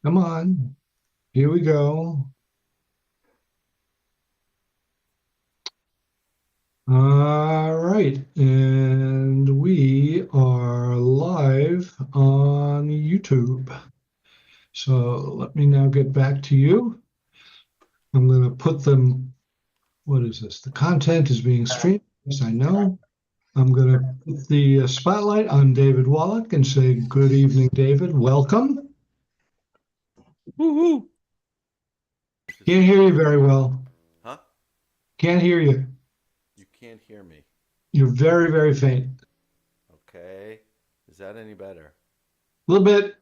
Come on. Here we go. All right. And we are live on YouTube. So let me now get back to you. I'm going to put them. What is this? The content is being streamed. Yes, I know. I'm going to put the spotlight on David Wallach and say, good evening, David. Welcome. Woohoo! Can't hear you very well. Huh? Can't hear you. You can't hear me. You're very, very faint. Okay. Is that any better? A little bit.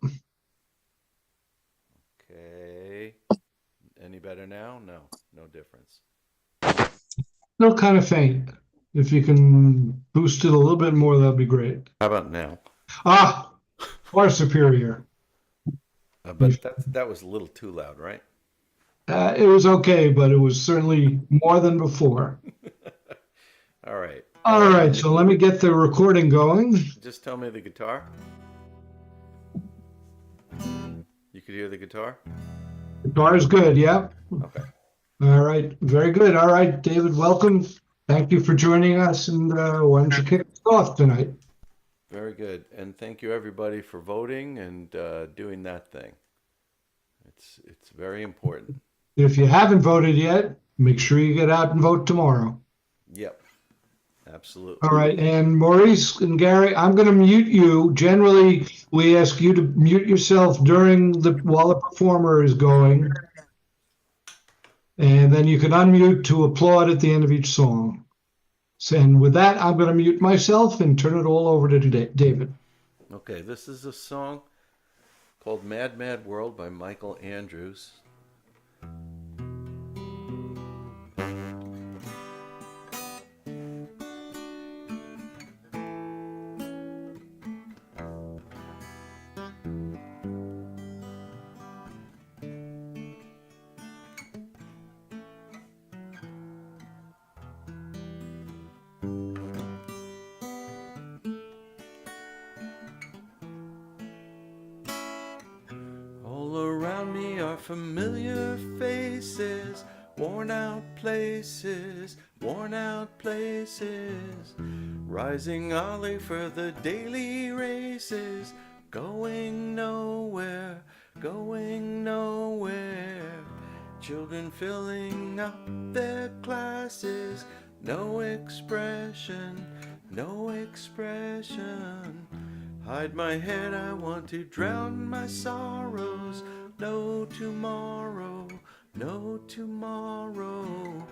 Okay. Any better now? No. No difference. Still kind of faint. If you can boost it a little bit more, that'd be great. How about now? Ah, far superior. But that was a little too loud, right? It was okay, but it was certainly more than before. All right. All right, so let me get the recording going. Just tell me the guitar. You could hear the guitar? Guitar is good, yeah. Okay. All right, very good. All right, David, welcome. Thank you for joining us, and why don't you kick us off tonight? Very good. And thank you everybody for voting and doing that thing. It's very important. If you haven't voted yet, make sure you get out and vote tomorrow. Yep. Absolutely. All right, and Maurice and Gary, I'm going to mute you. Generally, we ask you to mute yourself while the performer is going, and then you can unmute to applaud at the end of each song. And with that, I'm going to mute myself and turn it all over to David. Okay, this is a song called Mad Mad World by Michael Andrews. All around me are familiar faces, worn out places, worn out places. Rising early for the daily races, going nowhere, going nowhere. Children filling up their classes, no expression, no expression. Hide my head, I want to drown my sorrows. No tomorrow, no tomorrow.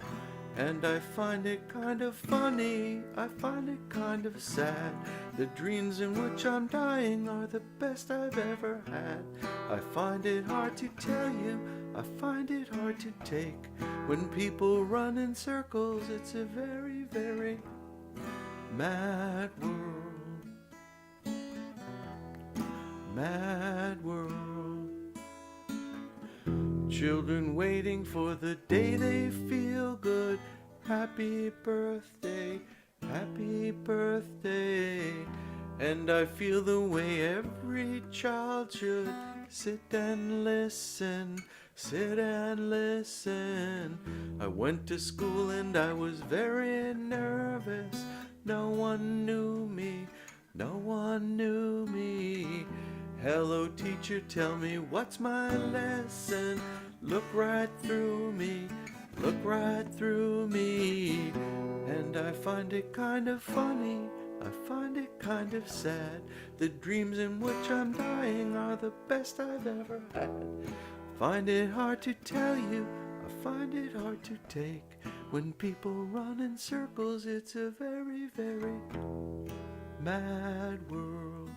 And I find it kind of funny, I find it kind of sad. The dreams in which I'm dying are the best I've ever had. I find it hard to tell you, I find it hard to take. When people run in circles, it's a very, very mad world. Mad world. Children waiting for the day they feel good. Happy birthday, happy birthday. And I feel the way every child should. Sit and listen, sit and listen. I went to school and I was very nervous. No one knew me, no one knew me. Hello teacher, tell me what's my lesson. Look right through me, look right through me. And I find it kind of funny, I find it kind of sad. The dreams in which I'm dying are the best I've ever had. Find it hard to tell you, I find it hard to take. When people run in circles, it's a very, very mad world.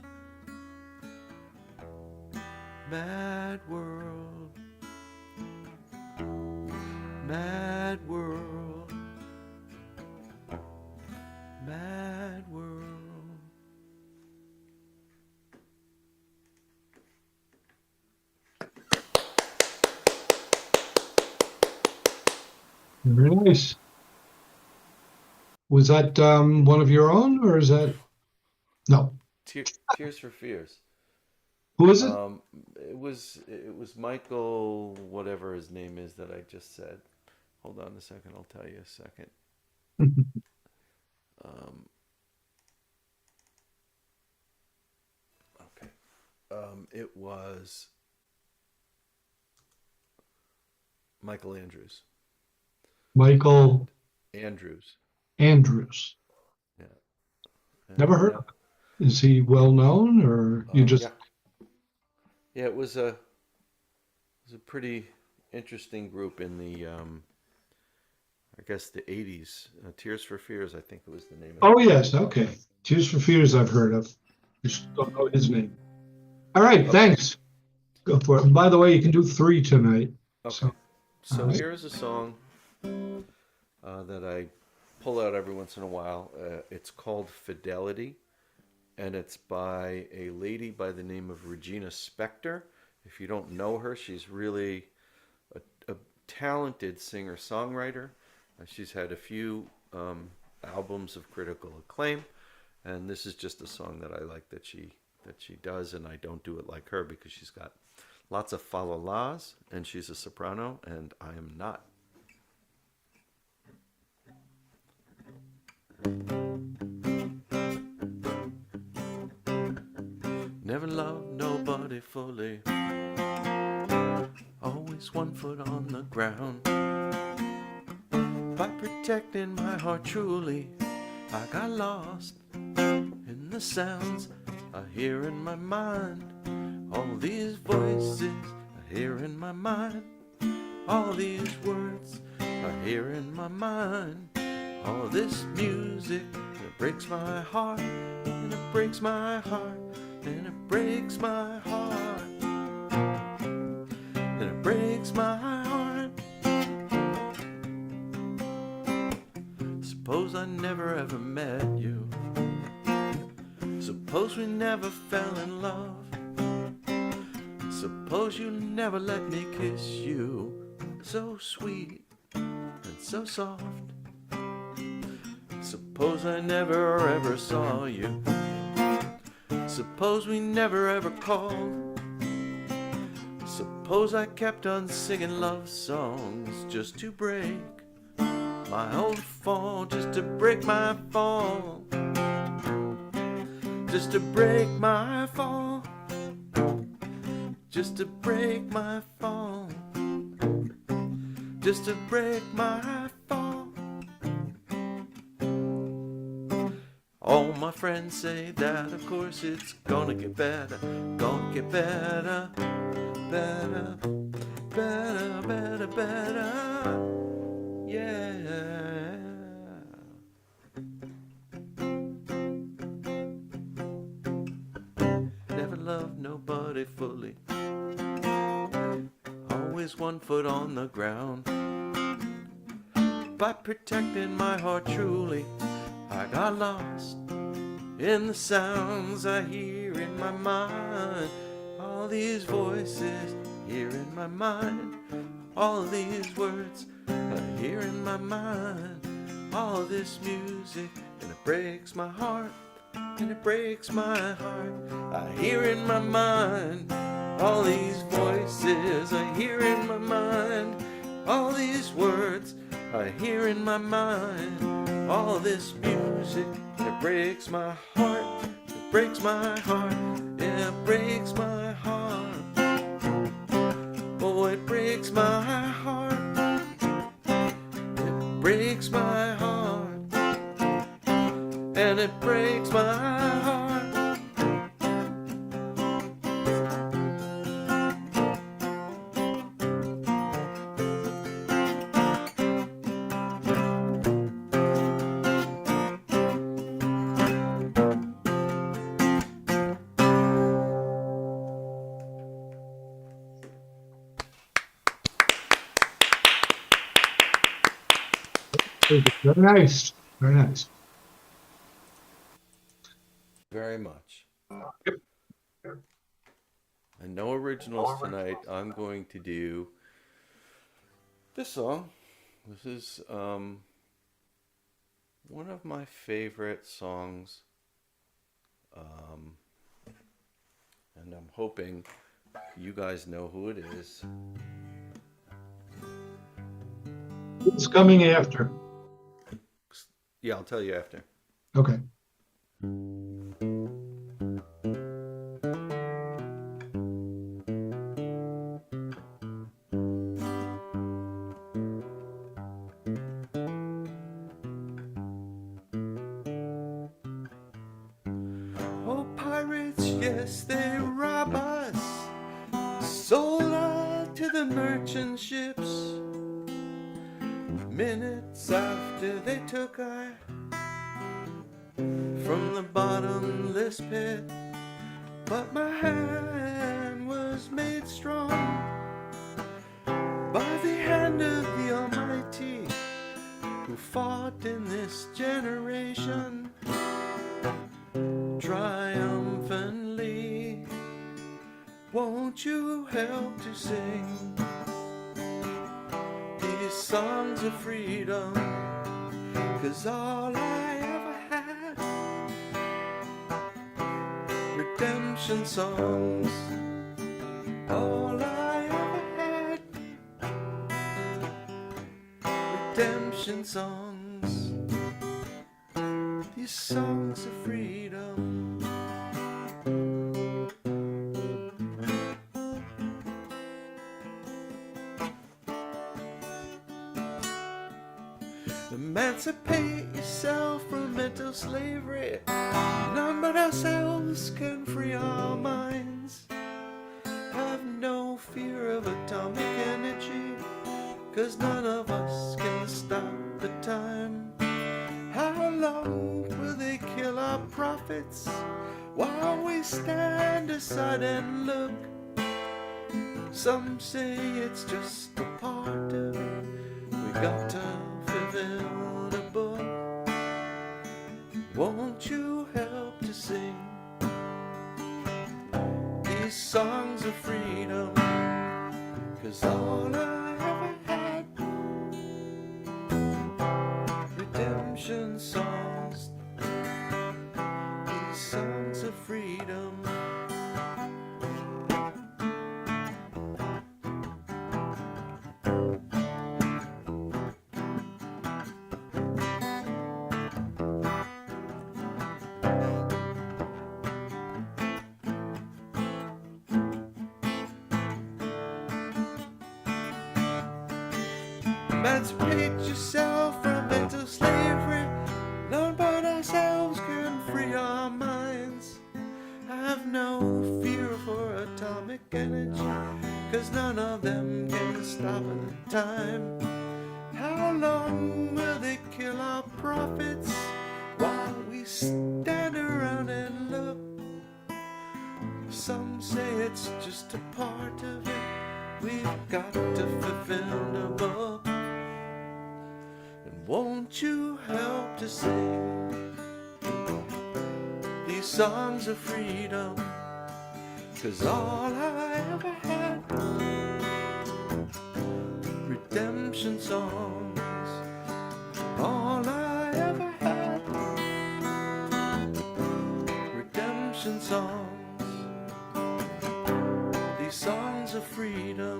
Mad world. Mad world. Mad world. Very nice. Was that one of your own, or is that no? Tears for Fears. Who is it? It was Michael, whatever his name is that I just said. Hold on a second. I'll tell you a second. Um, okay. It was Michael Andrews. Michael Andrews. Andrews. Yeah. Never And heard of him. Is he well known, or you yeah, just? yeah. It was a pretty interesting group in the I guess the '80s. Tears for Fears, I think it was the name of the Oh group. yes, okay. Tears for Fears, I've heard of. Just don't know his name. All right, Okay. thanks. Go for it. And by the way, you can do three tonight. Okay. So, all So right. here's a song that I pull out every once in a while. It's called Fidelity, and it's by a lady by the name of Regina Spektor. If you don't know her, she's really a talented singer songwriter. She's had a few albums of critical acclaim, and this is just a song that I like that she does, and I don't do it like her because she's got lots of fa la las, and she's a soprano, and I am not. Never loved nobody fully, always one foot on the ground. By protecting my heart truly, I got lost in the sounds I hear in my mind. All these voices I hear in my mind. All these words I hear in my mind. All this music, it breaks my heart, and it breaks my heart, and it breaks my heart, and it breaks my heart. Suppose I never ever met you. Suppose we never fell in love. Suppose you never let me kiss you. So sweet and so soft. Suppose I never ever saw you. Suppose we never ever called. Suppose I kept on singing love songs just to break my old fall, just to break my fall, just to break my fall, just to break my fall, just to break my fall. All my friends say that of course it's gonna get better, gonna get better, better, better, better, better, yeah. Never loved nobody fully, always one foot on the ground. By protecting my heart truly, I got lost in the sounds I hear in my mind. All these voices here in my mind. All these words I hear in my mind. All this music, and it breaks my heart, and it breaks my heart. I hear in my mind. All these voices I hear in my mind. All these words I hear in my mind. All this music, it breaks my heart, it breaks my heart, yeah, it breaks my heart. Oh, it breaks my heart, it breaks my heart, and it breaks my heart. Very nice. Very nice. Very much. Yep. And no originals tonight. I'm going to do this song. This is one of my favorite songs, and I'm hoping you guys know who it is. It's coming after. Yeah, I'll tell you after. Okay. Oh, pirates, yes, they rob us, sold us to the merchant ships. Minutes after they took I from the bottomless pit, but my hand was made strong by the hand of the Almighty, who fought in this generation triumphantly. Won't you help to sing these songs of freedom? 'Cause all I ever had, redemption songs. All I ever had, redemption songs. These songs of freedom. Emancipate yourself from mental slavery. None but ourselves can free our minds. Have no fear of atomic energy, 'cause none of us can stop the time. How long will they kill our prophets while we stand aside and look? Some say it's just a part of it. We got to fulfill the book. Won't you help to sing these songs of freedom? 'Cause all I ever had, redemption songs. These songs of freedom. Emancipate yourself from mental slavery. None but ourselves can free our minds. Have no fear for atomic energy, 'cause none of them can stop the time. How long will they kill our prophets while we stand around and look? Some say it's just a part of it. We've got to fulfill the book. Won't you help to sing these songs of freedom? 'Cause all I ever had, redemption songs. All I ever had, redemption songs. These songs of freedom.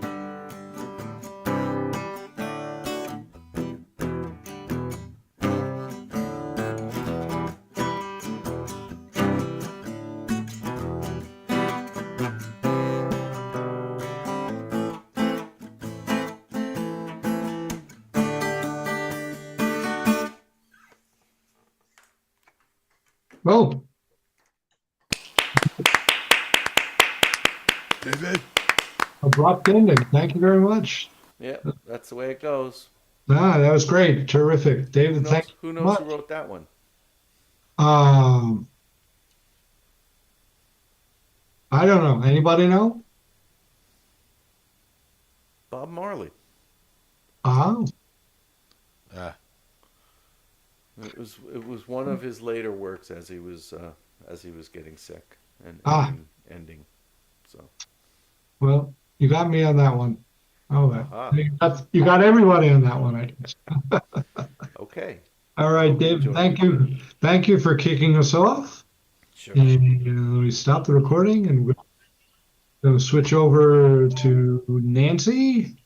Well, David. abrupt ending. Thank you very much. Yeah, that's the way it goes. That was great. Terrific. David, thank you Who so knows who much. wrote that one? Um, I don't know. Anybody know? Bob Marley. Oh, It was one of his later works as he was getting sick and ending. So well, you got me on that one. Oh, aha. you got everybody on that one, I guess. Okay. All right, Hope you David, enjoyed thank you. Thank you for kicking us off. Sure. And we stop the recording and So switch over to Nancy.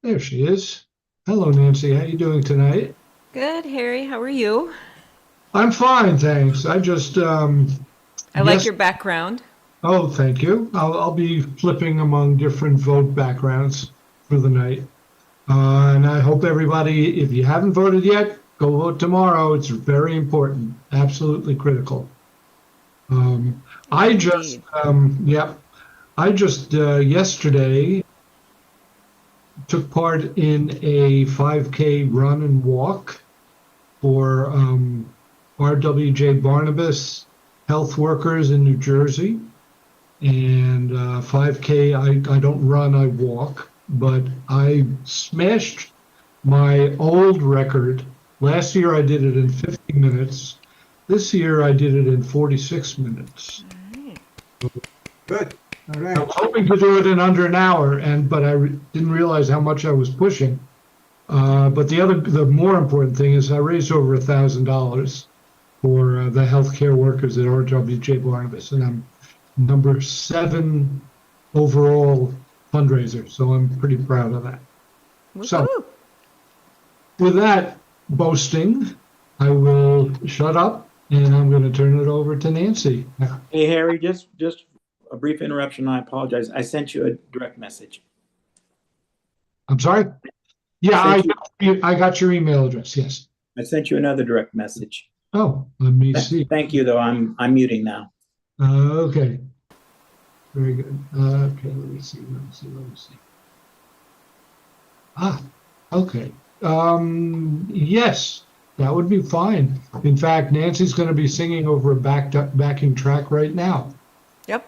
There she is. Hello, Nancy. How you doing tonight? Good, Harry. How are you? I'm fine, thanks. I just I like yes. your background. Oh, thank you. I'll be flipping among different vote backgrounds for the night. And I hope everybody, if you haven't voted yet, go vote tomorrow. It's very important, absolutely critical. Um, I just, Indeed. yep, I just yesterday took part in a 5K run and walk for RWJ Barnabas health workers in New Jersey. And 5K, I don't run, I walk, but I smashed my old record. Last year I did it in 50 minutes. This year I did it in 46 minutes. Good. All I right. was hoping to do it in under an hour, but I didn't realize how much I was pushing. But the more important thing is I raised over $1,000 for the healthcare workers at RWJ Barnabas, and I'm number 7 overall fundraiser. So I'm pretty proud of that. So Woohoo! with that boasting, I will shut up and I'm going to turn it over to Nancy. Hey, Harry, just a brief interruption. I apologize. I sent you a direct message. I'm sorry. I Yeah, sent I got your email address. Yes. I sent you another direct message. Oh, let me see. Thank you, though. I'm muting now. Okay. Very good. Okay, let me see. Ah, okay. Yes, that would be fine. In fact, Nancy's going to be singing over a backing track right now. Yep.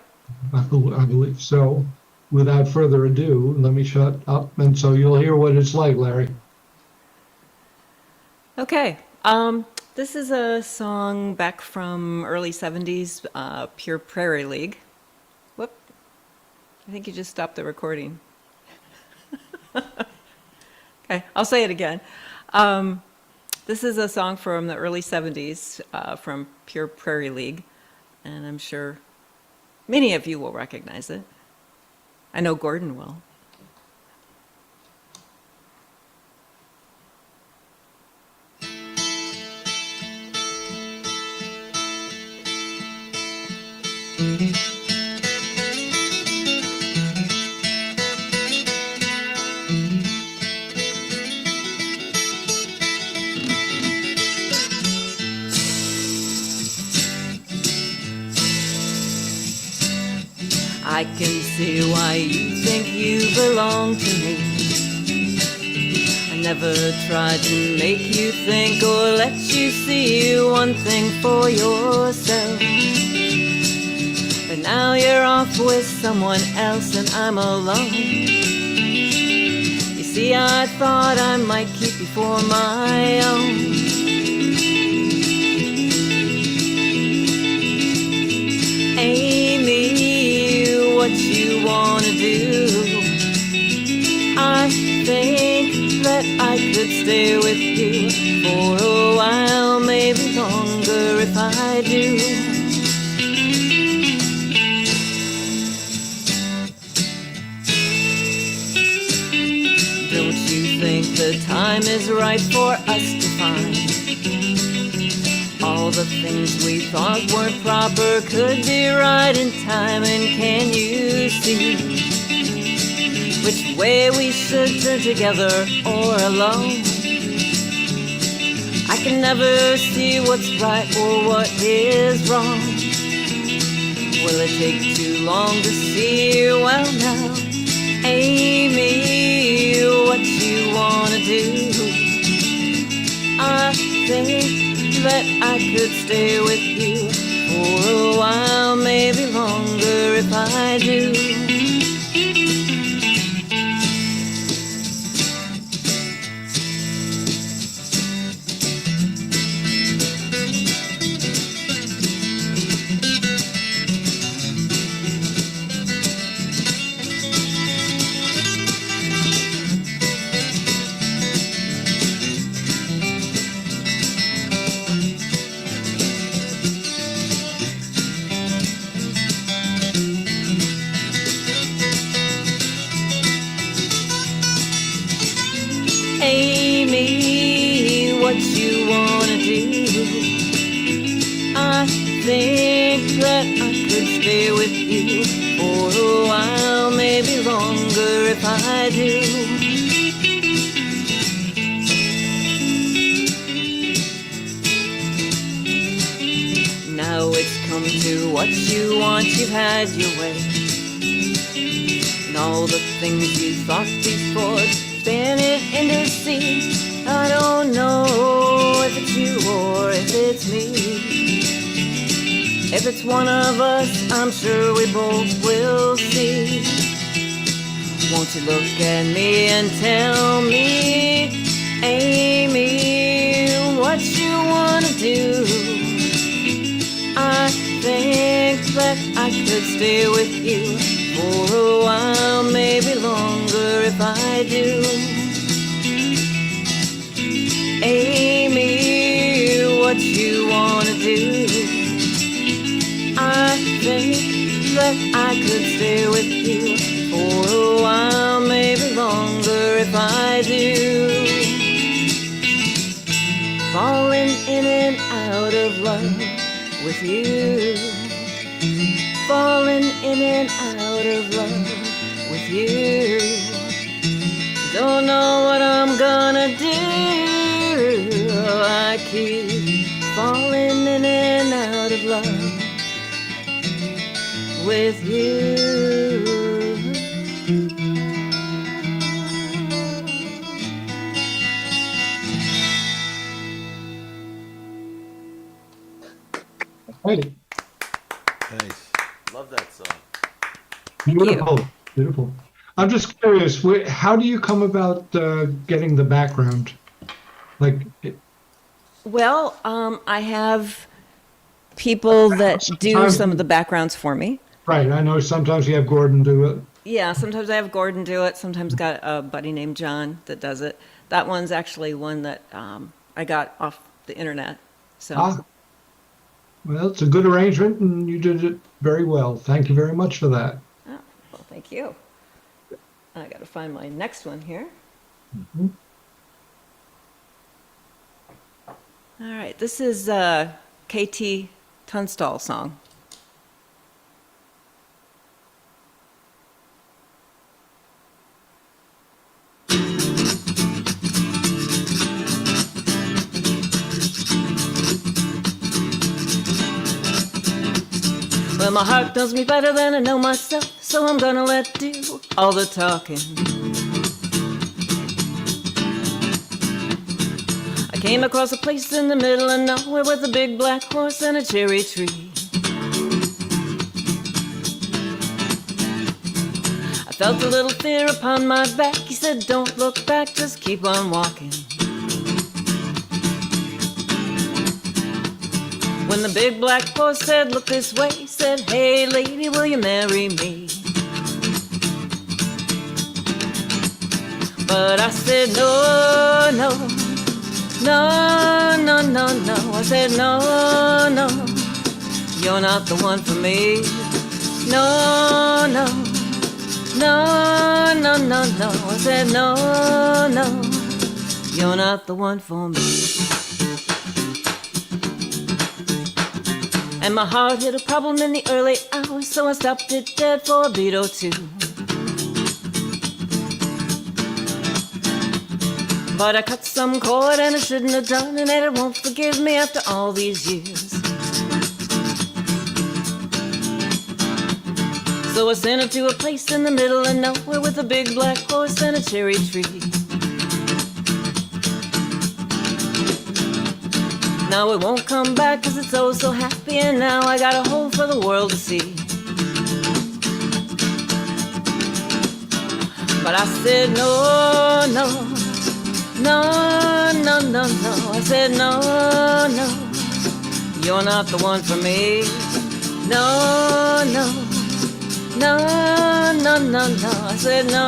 I believe so. Without further ado, let me shut up, and so you'll hear what it's like, Larry. Okay. This is a song back from early 70s, Pure Prairie League. Whoop. I think you just stopped the recording. Okay, I'll say it again. This is a song from the early 70s from Pure Prairie League, and I'm sure many of you will recognize it. I know Gordon will. I can see why you think you belong to me. I never tried to make you think or let you see one thing for yourself. But now you're off with someone else and I'm alone. You see, I thought I might keep you for my own. Amy, what you wanna do? I think that I could stay with you for a while, maybe longer if I do. Don't you think the time is right for us to find all the things we thought weren't proper could be right in time? And can you see which way we should turn together or alone? I can never see what's right or what is wrong. Will it take too long to see? Well now, Amy, what you wanna do? I think that I could stay with you for a while, maybe longer if I do. I think that I could stay with you for a while, maybe longer if I do. Now it's come to what you want, you've had your way. And all the things you thought before, stand it into sea. I don't know if it's you or if it's me. If it's one of us, I'm sure we both will see. Won't you look at me and tell me, Amy, what you wanna do? I think that I could stay with you for a while, maybe longer if I do. Amy, what you wanna do? I think that I could stay with you for a while, maybe longer if I do. Falling in and out of love with you, falling in and out of love with you. Don't know what I'm gonna do. I keep falling in and out of love with you. Right. Nice. Love that song. Beautiful. Beautiful. I'm just curious, how do you come about getting the background? Like, Well, I have people that do Sometimes- some of the backgrounds for me. right, I know sometimes you have Gordon do it. Yeah, sometimes I have Gordon do it. Sometimes got a buddy named John that does it. That one's actually one that I got off the internet. So Ah, well, it's a good arrangement, and you did it very well. Thank you very much for that. oh, well, thank you. I got to find my next one here. Mhm. All right, this is KT Tunstall song. Well, my heart knows me better than I know myself, so I'm gonna let do all the talking. I came across a place in the middle of nowhere with a big black horse and a cherry tree. I felt a little fear upon my back. He said, don't look back, just keep on walking. When the big black horse said, look this way, he said, hey lady, will you marry me? But I said, no, no, no, no, no, no. I said, no, no, you're not the one for me. No, no, no, no, no, no. I said, no, no, you're not the one for me. And my heart hit a problem in the early hours, so I stopped it dead for a beat or two. But I cut some cord and I shouldn't have done, and it won't forgive me after all these years. So I sent her to a place in the middle of nowhere with a big black horse and a cherry tree. Now it won't come back 'cause it's oh so happy, and now I got a hole for the world to see. But I said no, no, no, no, no, no. I said no, no, you're not the one for me. No, no, no, no, no, no. I said no,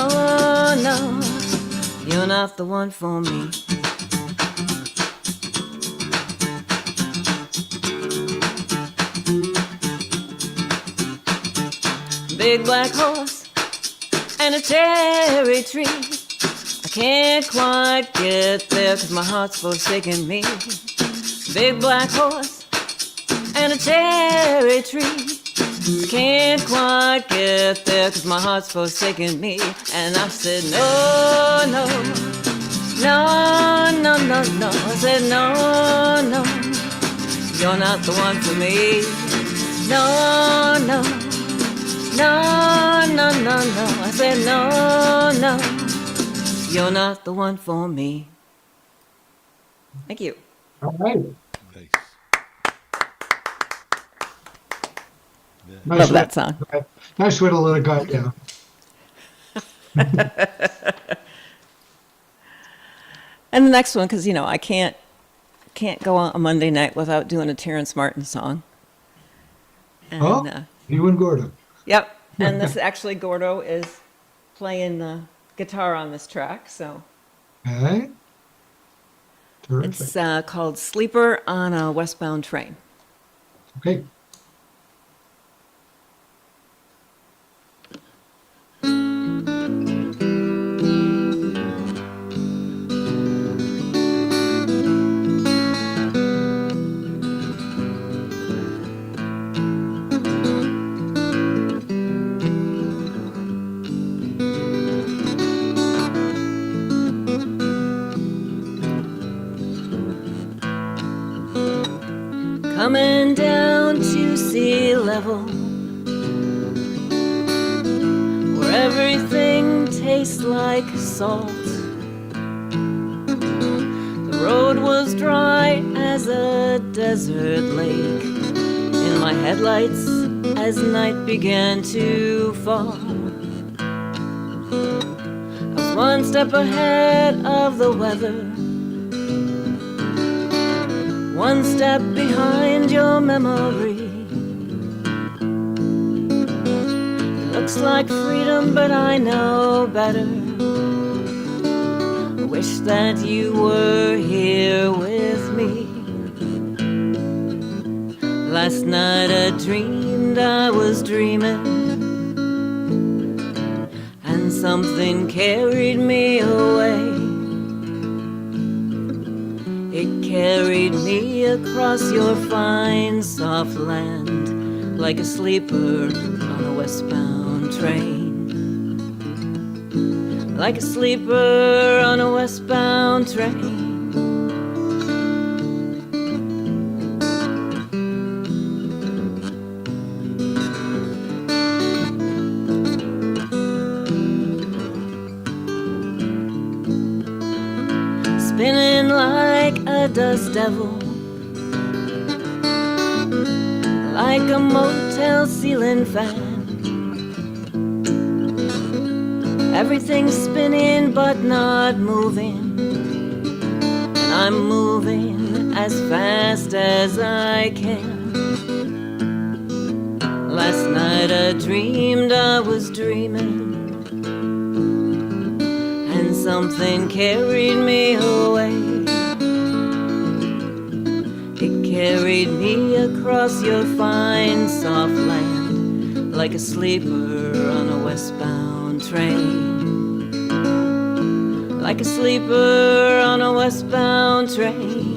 no, you're not the one for me. Big black horse and a cherry tree. I can't quite get there 'cause my heart's forsaken me. Big black horse and a a cherry tree. Can't quite get there 'cause my heart's forsaken me. And I said, no, no, no, no, no, no. I said, no, no, you're not the one for me. No, no, no, no, no, no. I said, no, no, you're not the one for me. Thank you. All right. Nice. Nice Love way, that song. nice way to let a guy down. And the next one, because I can't go on a Monday night without doing a Terrence Martin song. And, Oh, you and Gordo. yep. And this actually, Gordo is playing the guitar on this track, so Okay. Terrific. it's called "Sleeper on a Westbound Train." Okay. Coming down to sea level, where everything tastes like salt. The road was dry as a desert lake in my headlights as night began to fall. I was one step ahead of the weather, one step behind your memory. It looks like freedom, but I know better. I wish that you were here with me. Last night I dreamed I was dreaming, and something carried me away. It carried me across your fine, soft land, like a sleeper on a westbound train. Like a sleeper on a westbound train. Spinning like a dust devil, like a motel ceiling fan. Everything's spinning but not moving, and I'm moving as fast as I can. Last night I dreamed I was dreaming, and something carried me away. It carried me across your fine, soft land, like a sleeper on a westbound train. Like a sleeper on a westbound train.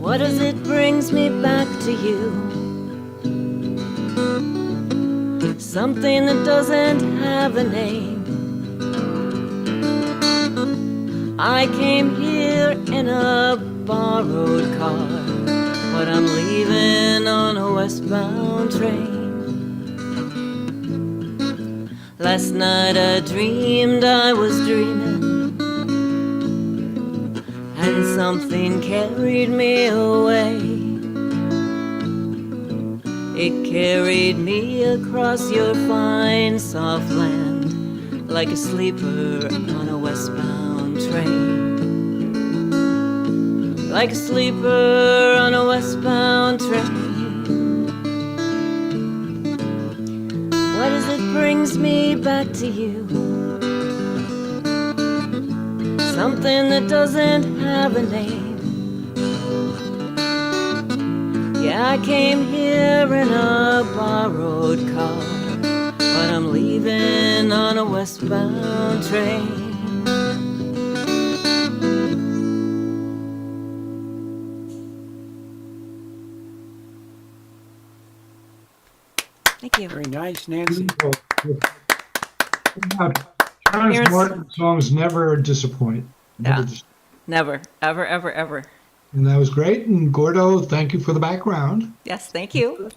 What is it brings me back to you? Something that doesn't have a name. I came here in a borrowed car, but I'm leaving on a westbound train. Last night I dreamed I was dreaming, and something carried me away. It carried me across your fine, soft land, like a sleeper on a westbound train. Like a sleeper on a westbound train. me back to you. Something that doesn't have a name. Yeah, I came here in a borrowed car, but I'm leaving on a westbound train. Thank you. Very nice, Nancy. Charles Here's- Martin songs never disappoint. Never Yeah. dis- Never, ever, ever, ever. And that was great. And Gordo, thank you for the background. Yes, thank you.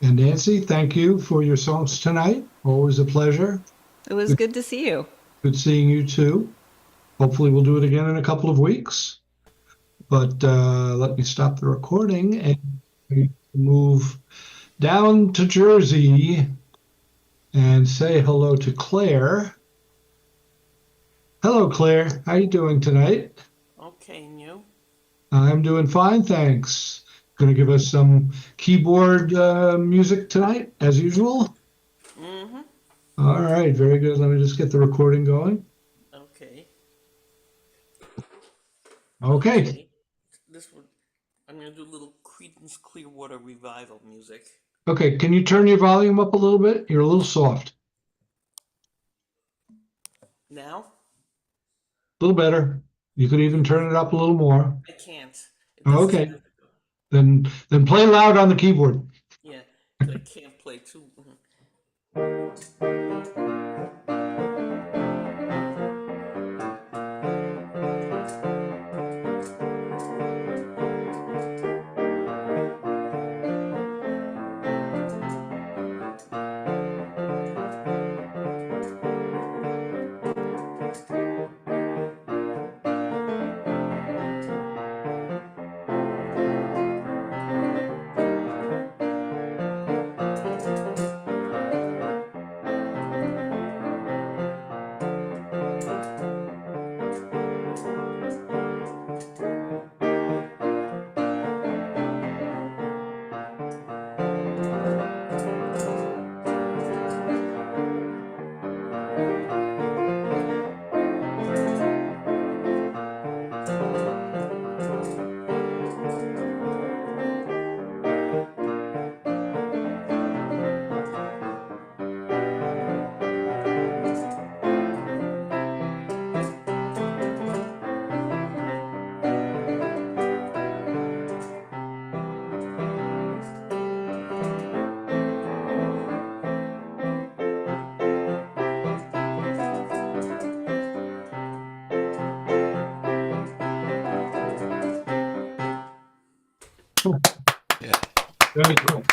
And Nancy, thank you for your songs tonight. Always a pleasure. It was good to see you. Good seeing you too. Hopefully we'll do it again in a couple of weeks. But let me stop the recording and we move down to Jersey and say hello to Claire. Hello, Claire. How you doing tonight? Okay, and you? I'm doing fine, thanks. Going to give us some keyboard music tonight, as usual. Mm-hmm. All right, very good. Let me just get the recording going. Okay. Okay. This one, I'm gonna do a little Creedence Clearwater Revival music. Okay, can you turn your volume up a little bit? You're a little soft. Now? A little better. You could even turn it up a little more. I can't. Okay. Then play loud on the keyboard. Yeah, 'cause I can't play too. Very cool.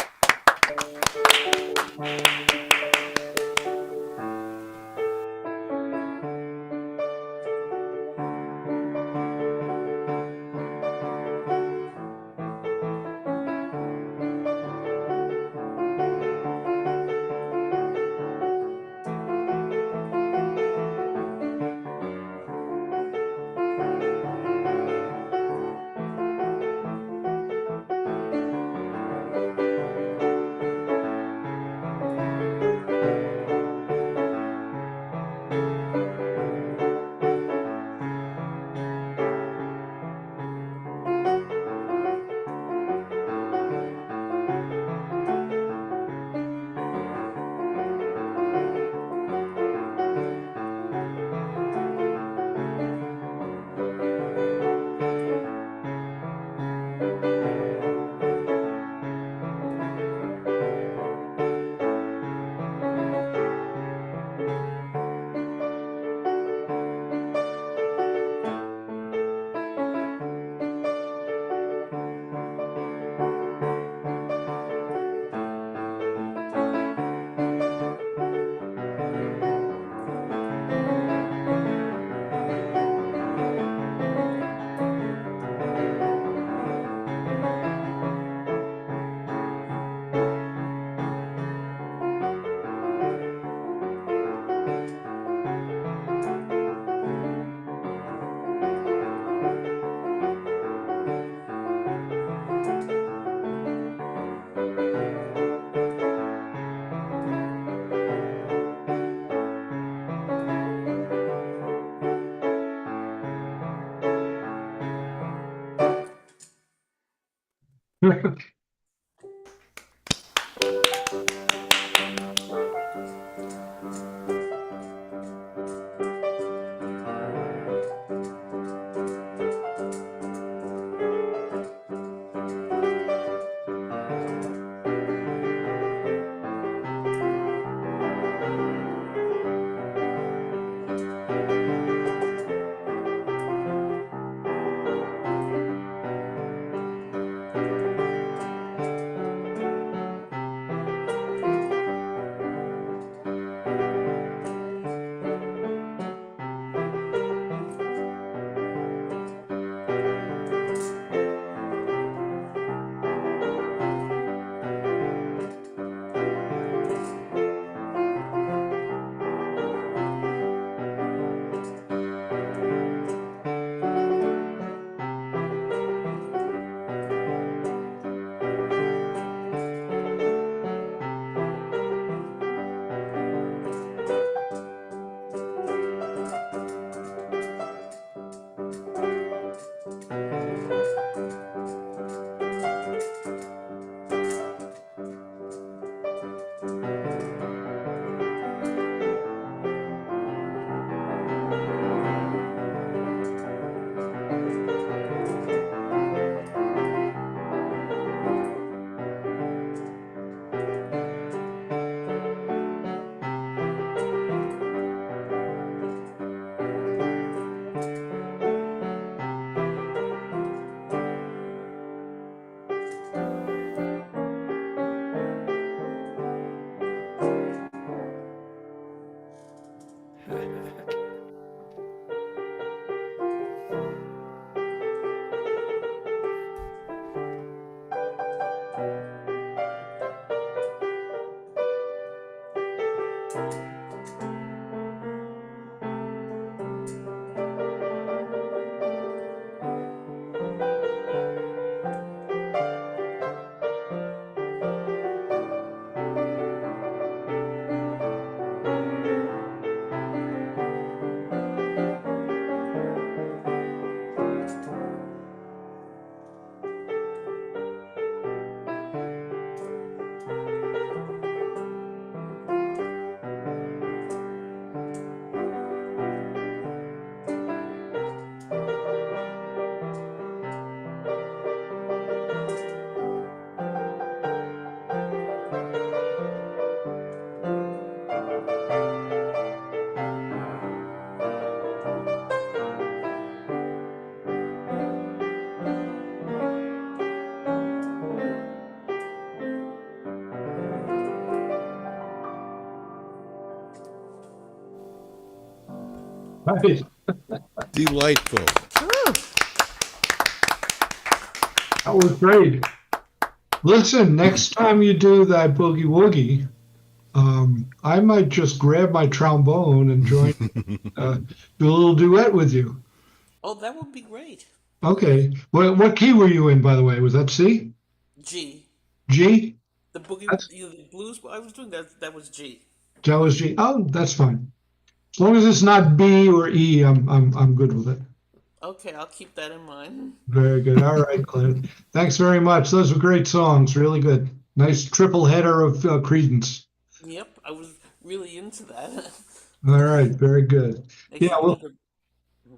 Right. Delightful. That was great. Listen, next time you do that boogie woogie, I might just grab my trombone and join, do a little duet with you. Oh, that would be great. Okay. What key were you in, by the way? Was that C? G. G? The boogie, That's, the blues I was doing, that was G. that was G. Oh, that's fine. As long as it's not B or E, I'm good with it. Okay, I'll keep that in mind. Very good. All right, Clint. Thanks very much. Those were great songs. Really good. Nice triple header of Credence. Yep, I was really into that. All right. Very good. Makes Yeah. you Well, wonder.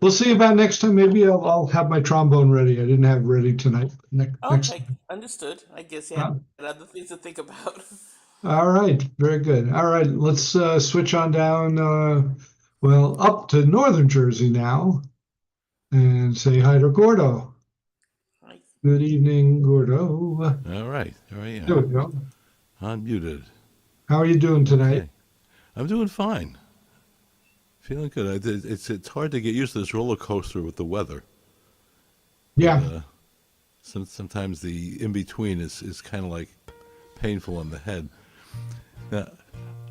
we'll see about next time. Maybe I'll have my trombone ready. I didn't have it ready tonight. Next Okay, time. understood. I guess you Uh, had other things to think about. all right. Very good. All right. Let's switch on down. Well, up to northern Jersey now and say hi to Gordo. I, Good evening, Gordo. All right, here I There am. we go. Unmuted. How are you doing tonight? Okay. I'm doing fine. Feeling good. It's hard to get used to this roller coaster with the weather, but Yeah. sometimes the in between is kind of like painful on the head. Now,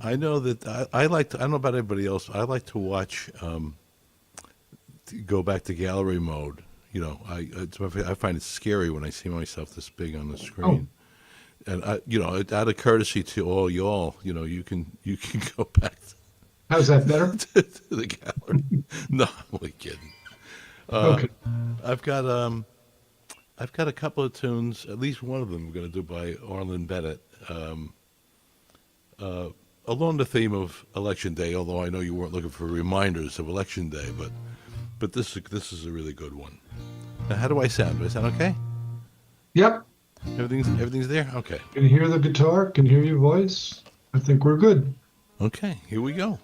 I know that I like to. I don't know about everybody else. I like to watch. To go back to gallery mode. You know, I find it scary when I see myself this big on the Oh, screen. And out of courtesy to all y'all, you can go back how's that better? to the gallery. No, I'm only kidding. Uh, Okay. I've got I've got a couple of tunes. At least one of them I'm going to do by Arlen Bennett. Along the theme of Election Day, although I know you weren't looking for reminders of Election Day, but this is a really good one. Now, how do I sound? Do I sound okay? Yep. Everything's there? Okay. Can hear the guitar, can hear your voice. I think we're good. Okay, here we go.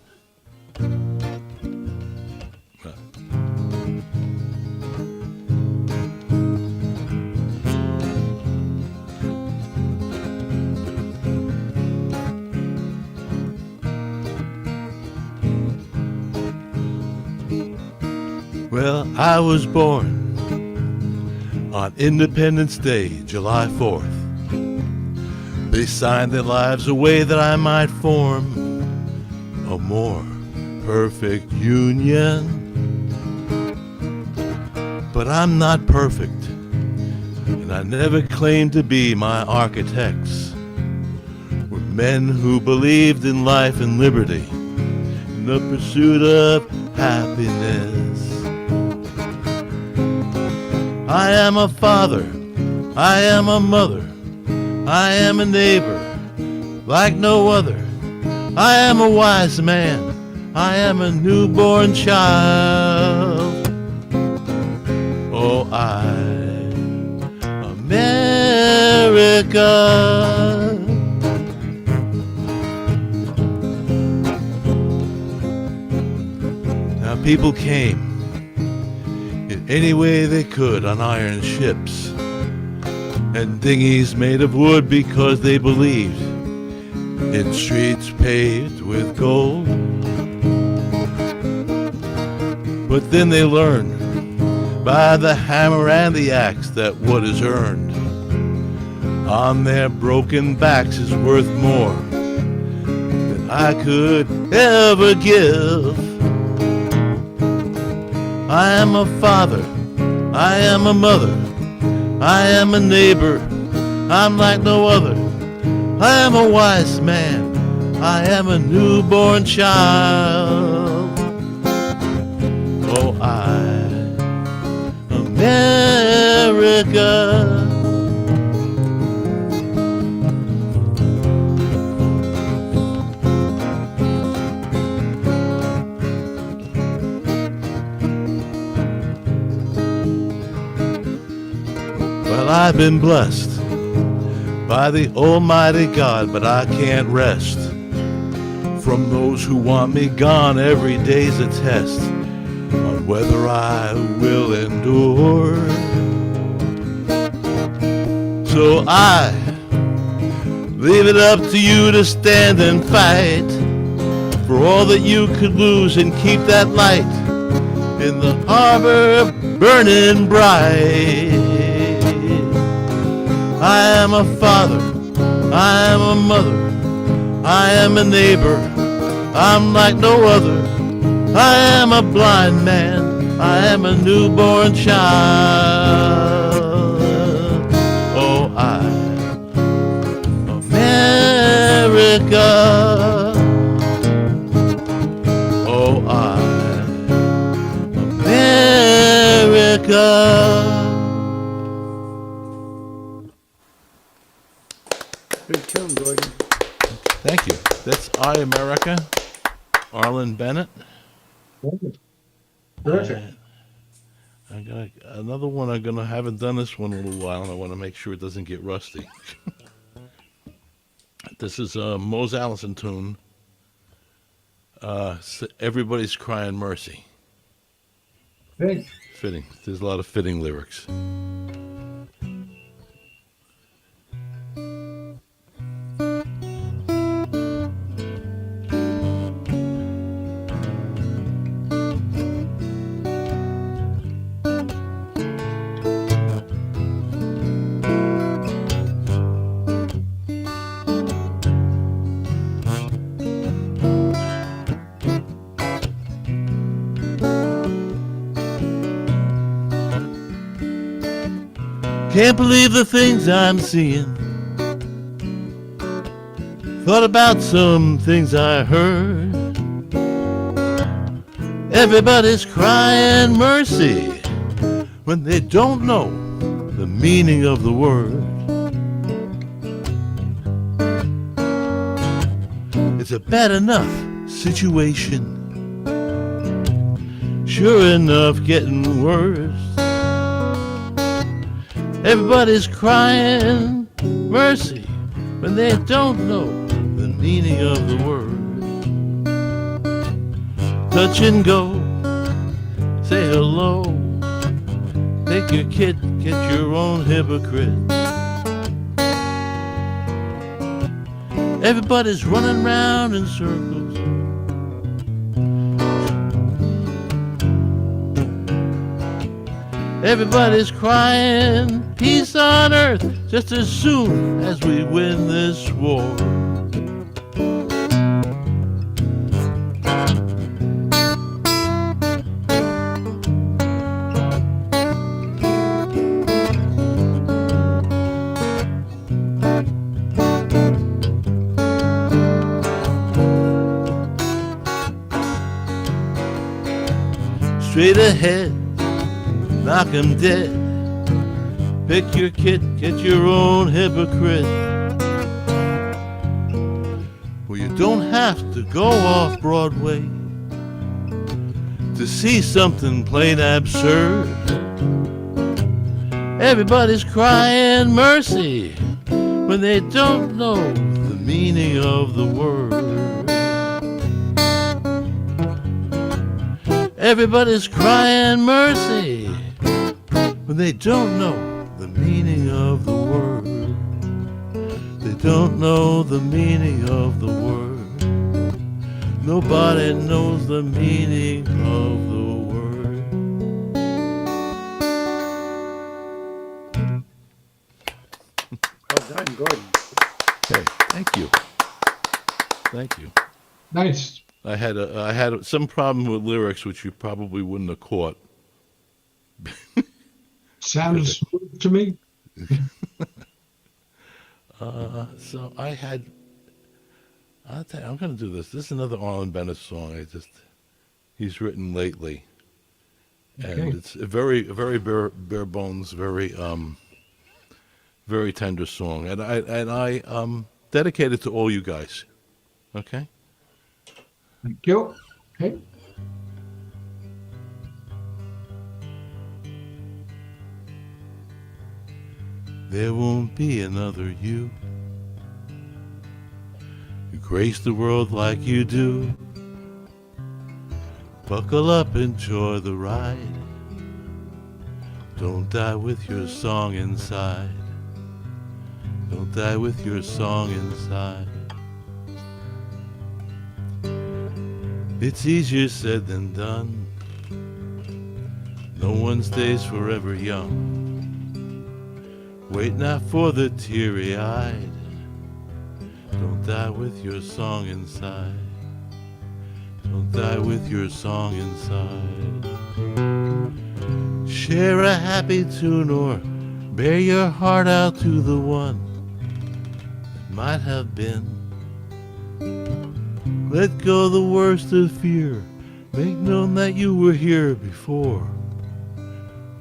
Well, I was born on Independence Day, July 4th. They signed their lives away that I might form a more perfect union. But I'm not perfect, and I never claimed to be. My architects were men who believed in life and liberty, in the pursuit of happiness. I am a father, I am a mother, I am a neighbor like no other. I am a wise man, I am a newborn child. Oh, America. Now people came in any way they could on iron ships and dinghies made of wood because they believed in streets paved with gold. But then they learned by the hammer and the axe that what is earned on their broken backs is worth more than I could ever give. I am a father, I am a mother, I am a neighbor, I'm like no other. I am a wise man, I am a newborn child. Oh, America. Well, I've been blessed by the Almighty God, but I can't rest from those who want me gone. Every day's a test on whether I will endure. So I leave it up to you to stand and fight for all that you could lose and keep that light in the harbor burning bright. I am a father, I am a mother, I am a neighbor, I'm like no other. I am a blind man, I am a newborn child. Oh, America. Oh, America. Good tune, Gordon. Thank you. That's I America, Arlen Bennett. Perfect. I got another one. I haven't done this one in a little while, and I want to make sure it doesn't get rusty. This is a Mose Allison tune. Everybody's Crying Mercy. Hey. Fitting. There's a lot of fitting lyrics. Can't believe the things I'm seeing. Thought about some things I heard. Everybody's crying mercy when they don't know the meaning of the word. It's a bad enough situation. Sure enough, getting worse. Everybody's crying mercy when they don't know the meaning of the word. Touch and go, say hello. Take your kid, get your own hypocrite. Everybody's running round in circles. Everybody's crying peace on earth just as soon as we win this war. Straight ahead, knock 'em dead. Pick your kid, get your own hypocrite. Well, you don't have to go off Broadway to see something plain absurd. Everybody's crying mercy when they don't know the meaning of the word. Everybody's crying mercy when they don't know the meaning of the word. They don't know the meaning of the word. Nobody knows the meaning of the word. Well done, Gordon. Okay, thank you. Thank you. Nice. I had some problem with lyrics, which you probably wouldn't have caught. Sounded smooth to me. So I'm going to do this. This is another Arlen Bennett song. He's written lately, and Okay. it's a very bare bones, very tender song, and I dedicate it to all you guys. Okay. Thank you. Okay. There won't be another you who grace the world like you do. Buckle up, enjoy the ride. Don't die with your song inside. Don't die with your song inside. It's easier said than done. No one stays forever young. Wait not for the teary-eyed. Don't die with your song inside. Don't die with your song inside. Share a happy tune or bear your heart out to the one that might have been. Let go the worst of fear. Make known that you were here before.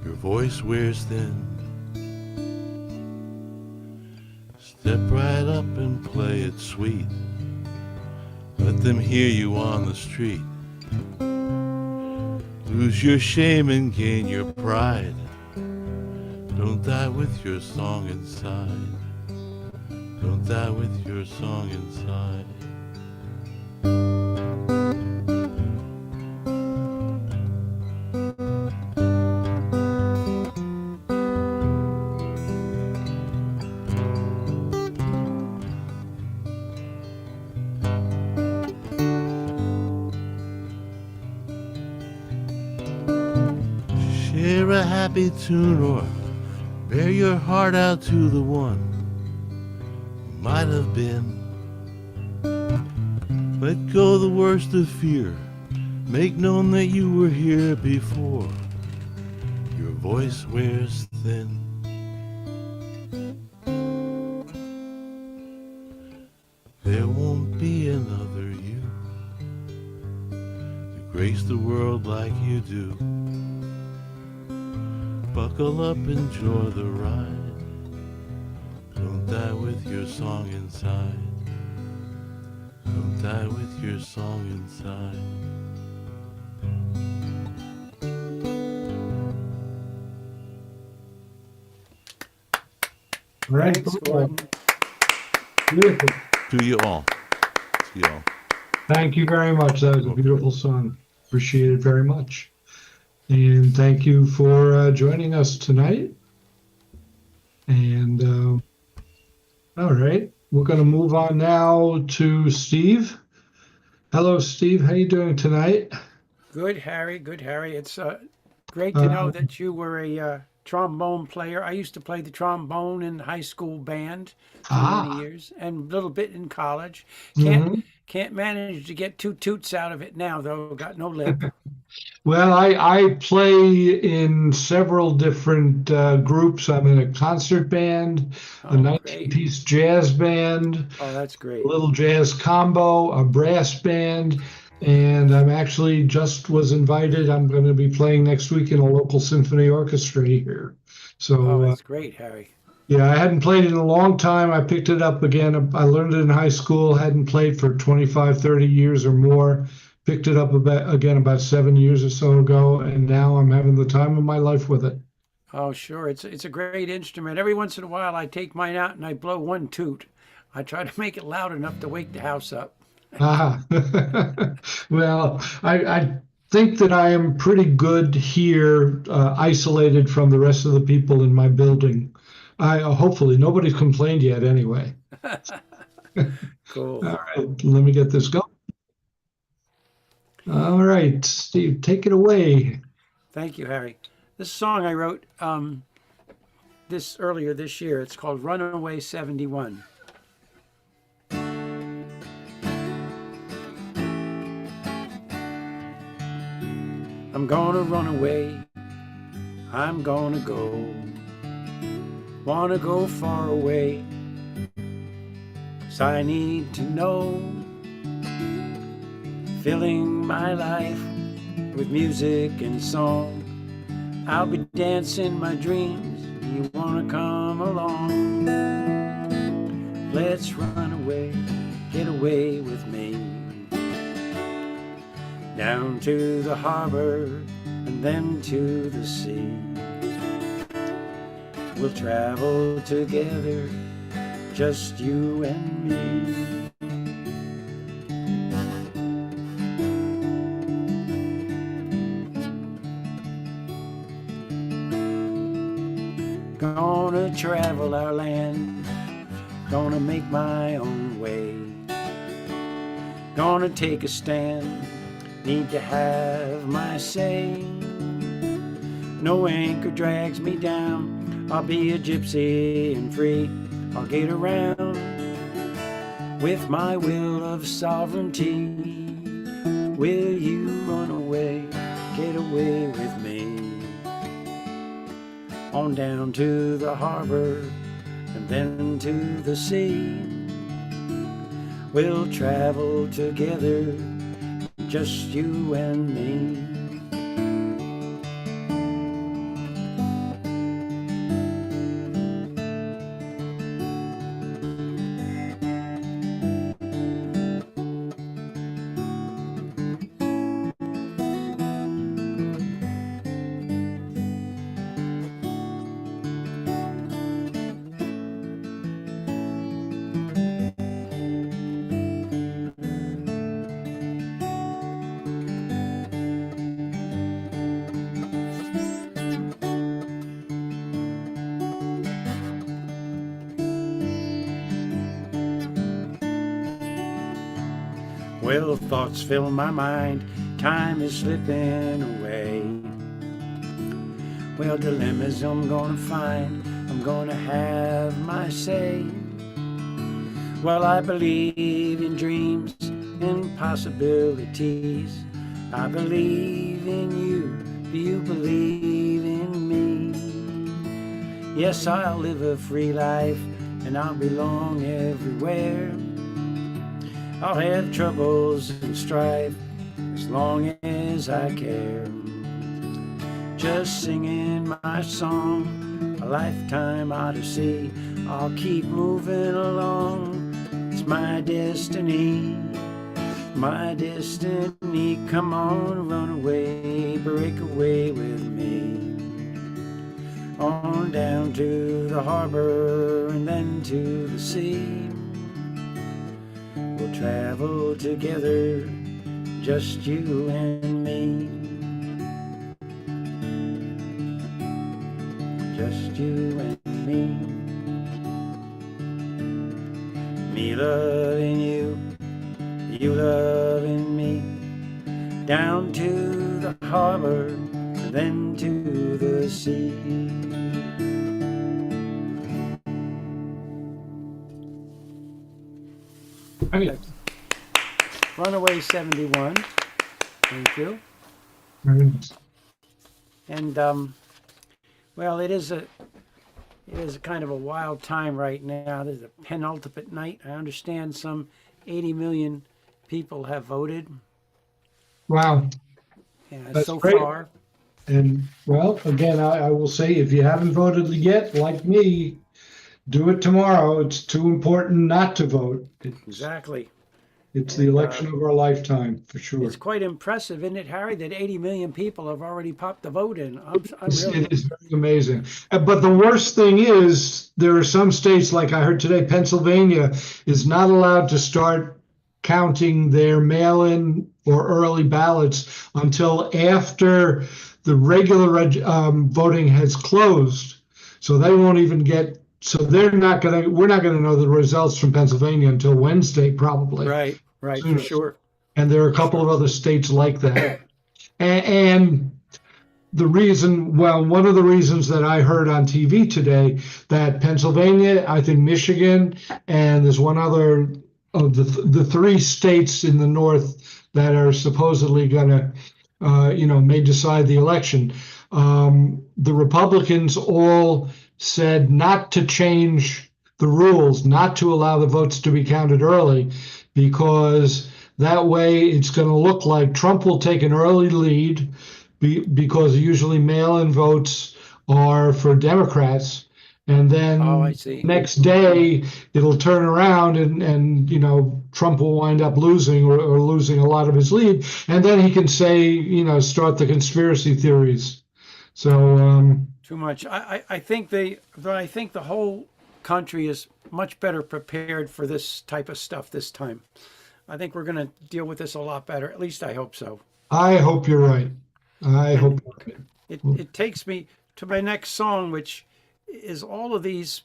Your voice wears thin. Step right up and play it sweet. Let them hear you on the street. Lose your shame and gain your pride. Don't die with your song inside. Don't die with your song inside. Share a happy tune or bear your heart out to the one who might have been. Let go the worst of fear. Make known that you were here before. Your voice wears thin. There won't be another you to grace the world like you do. Buckle up, enjoy the ride. Don't die with your song inside. Don't die with your song inside. Right. Thanks, Gordon. Beautiful. To you all. To you all. Thank you very much. That was a Okay. beautiful song. Appreciate it very much. And thank you for joining us tonight. And all right, we're going to move on now to Steve. Hello, Steve. How you doing tonight? Good, Harry. Good, Harry. It's great to know that you were a trombone player. I used to play the trombone in high school band for many years, and a little bit in college. Mhm. Can't manage to get two toots out of it now, though. Got no lip. Well, I play in several different groups. I'm in a concert band, a Oh, great. 19-piece jazz band, Oh, that's a great. little jazz combo, a brass band, and I'm actually just was invited. I'm going to be playing next week in a local symphony orchestra here. Oh, So that's great, Harry. yeah, I hadn't played in a long time. I picked it up again. I learned it in high school, hadn't played for 25, 30 years or more. Picked it up about 7 years or so ago, and now I'm having the time of my life with it. Oh, sure. It's a great instrument. Every once in a while, I take mine out and I blow one toot. I try to make it loud enough to wake the house up. Ah, well, I think that I am pretty good here, isolated from the rest of the people in my building. I hopefully nobody's complained yet anyway. Cool. All right, let me get this going. All right, Steve, take it away. Thank you, Harry. This song I wrote earlier this year. It's called Runaway 71. I'm gonna run away. I'm gonna go. Wanna go far away. 'Cause I need to know. Filling my life with music and song. I'll be dancing my dreams. You wanna come along? Let's run away, get away with me. Down to the harbor and then to the sea. We'll travel together, just you and me. Gonna travel our land, gonna make my own way. Gonna take a stand, need to have my say. No anchor drags me down, I'll be a gypsy and free. I'll get around with my will of sovereignty. Will you run away, get away with me? On down to the harbor and then to the sea. We'll travel together, just you and me. Well, thoughts fill my mind, time is slipping away. Well, dilemmas I'm gonna find, I'm gonna have my say. Well, I believe in dreams and possibilities. I believe in you, do you believe in me? Yes, I'll live a free life and I'll belong everywhere. I'll have troubles and strife as long as I care. just singing my song, a lifetime odyssey. I'll keep moving along. It's my destiny, my destiny. Come on, run away, break away with me. On down to the harbor and then to the sea. We'll travel together, just you and me. Just you and me. Me loving you, you loving me. Down to the harbor and then to the sea. Right. Runaway 71. Thank you. Very nice. And well, it is a kind of a wild time right now. There's a penultimate night. I understand some 80 million people have voted. Wow. Yeah, That's so great. far. And well, again, I will say, if you haven't voted yet, like me, do it tomorrow. It's too important not to vote. Exactly. It's the election of our lifetime, for sure. It's quite impressive, isn't it, Harry, that 80 million people have already popped the vote in. I'm really... It is very amazing. But the worst thing is, there are some states, like I heard today, Pennsylvania is not allowed to start counting their mail-in or early ballots until after the regular voting has closed. So they won't even get. So we're not going to know the results from Pennsylvania until Wednesday, probably. Right, for sure. And there are a couple of other states like that. And the reason, well, one of the reasons that I heard on TV today, that Pennsylvania, I think Michigan, and there's one other of the three states in the north that are supposedly going to, may decide the election. The Republicans all said not to change the rules, not to allow the votes to be counted early, because that way it's going to look like Trump will take an early lead, because usually mail-in votes are for Democrats. And then I see. Next day it'll turn around and Trump will wind up losing or losing a lot of his lead. And then he can say, start the conspiracy theories. So too much. I think the whole country is much better prepared for this type of stuff this time. I think we're going to deal with this a lot better. At least I hope so. I hope you're right. It takes me to my next song, which is all of these,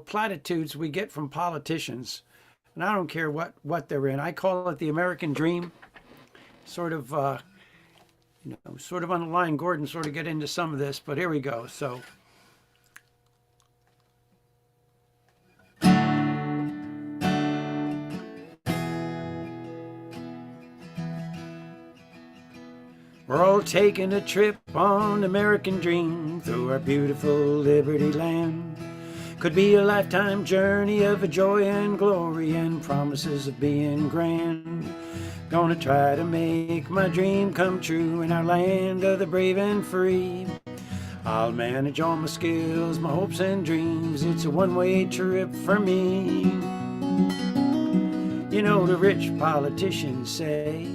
platitudes we get from politicians. And I don't care what they're in. I call it the American dream. Sort of on the line, Gordon sort of get into some of this, but here we go. So. We're all taking a trip on the American dream through our beautiful Liberty land. Could be a lifetime journey of joy and glory and promises of being grand. Gonna try to make my dream come true in our land of the brave and free. I'll manage all my skills, my hopes and dreams. It's a one-way trip for me. The rich politicians say,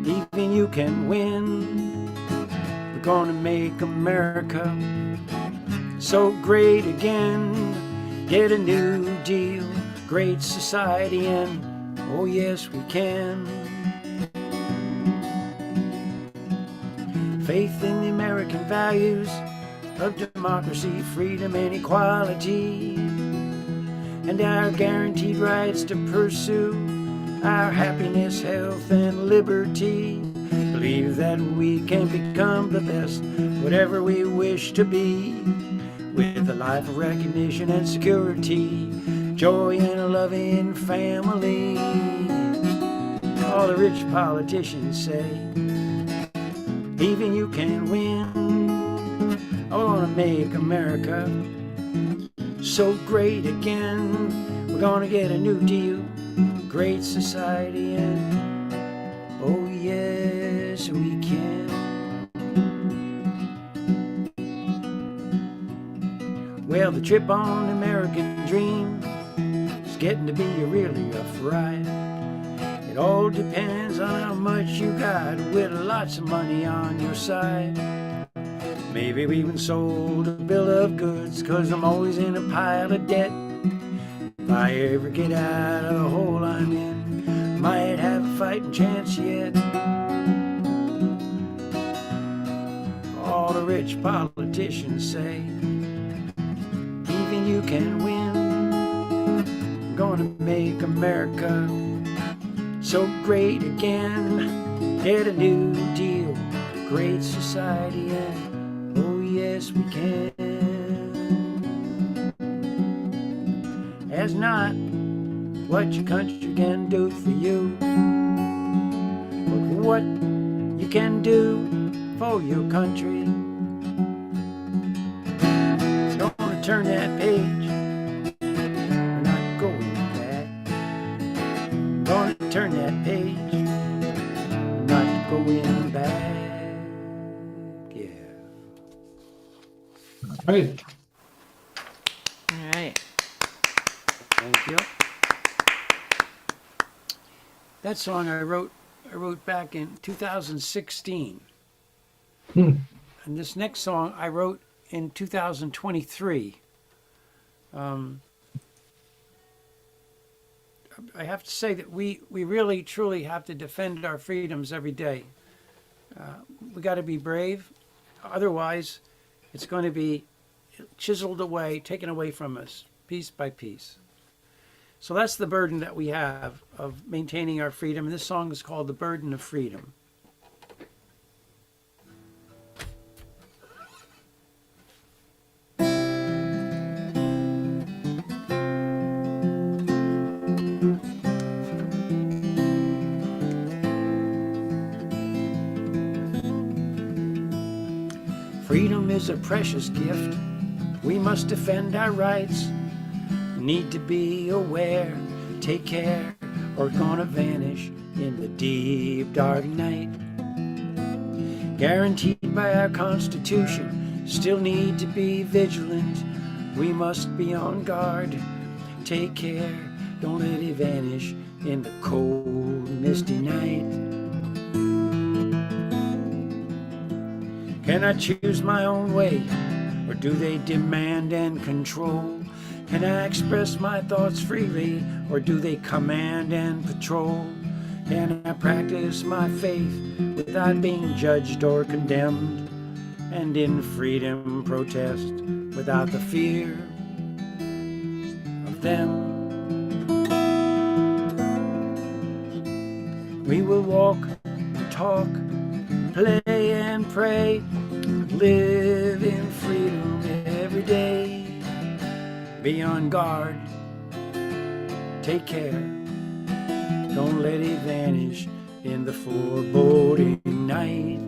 even you can win. We're gonna make America so great again. Get a new deal, great society, and oh yes we can. Faith in the American values of democracy, freedom and equality, and our guaranteed rights to pursue our happiness, health, and liberty. Believe that we can become the best, whatever we wish to be, with a life of recognition and security, joy in a loving family. All the rich politicians say, even you can win. I want to make America so great again. We're gonna get a new deal, great society, and oh yes we can. Well, the trip on the American dream is getting to be a really rough ride. It all depends on how much you got with lots of money on your side. Maybe we even sold a bill of goods, 'cause I'm always in a pile of debt. If I ever get out of the hole I'm in, might have a fighting chance yet. All the rich politicians say, even you can win. I'm gonna make America so great again. Get a new deal, great society, and oh yes we can. As not what your country can do for you, but what you can do for your country. So gonna turn that page, we're not going back. Gonna turn that page, we're not going back. Yeah. Right. All right. Thank you. That song I wrote back in 2016. Hmm. And this next song I wrote in 2023. I have to say that we really truly have to defend our freedoms every day. We got to be brave. Otherwise, it's going to be chiseled away, taken away from us, piece by piece. So that's the burden that we have of maintaining our freedom. And this song is called The Burden of Freedom. Freedom is a precious gift. We must defend our rights. Need to be aware, take care, or gonna vanish in the deep dark night. Guaranteed by our Constitution, still need to be vigilant. We must be on guard, take care, don't let it vanish in the cold, misty night. Can I choose my own way, or do they demand and control? Can I express my thoughts freely, or do they command and patrol? Can I practice my faith without being judged or condemned? And in freedom protest without the fear of them? We will walk, talk, play and pray, live in freedom every day. Be on guard, take care, don't let it vanish in the foreboding night.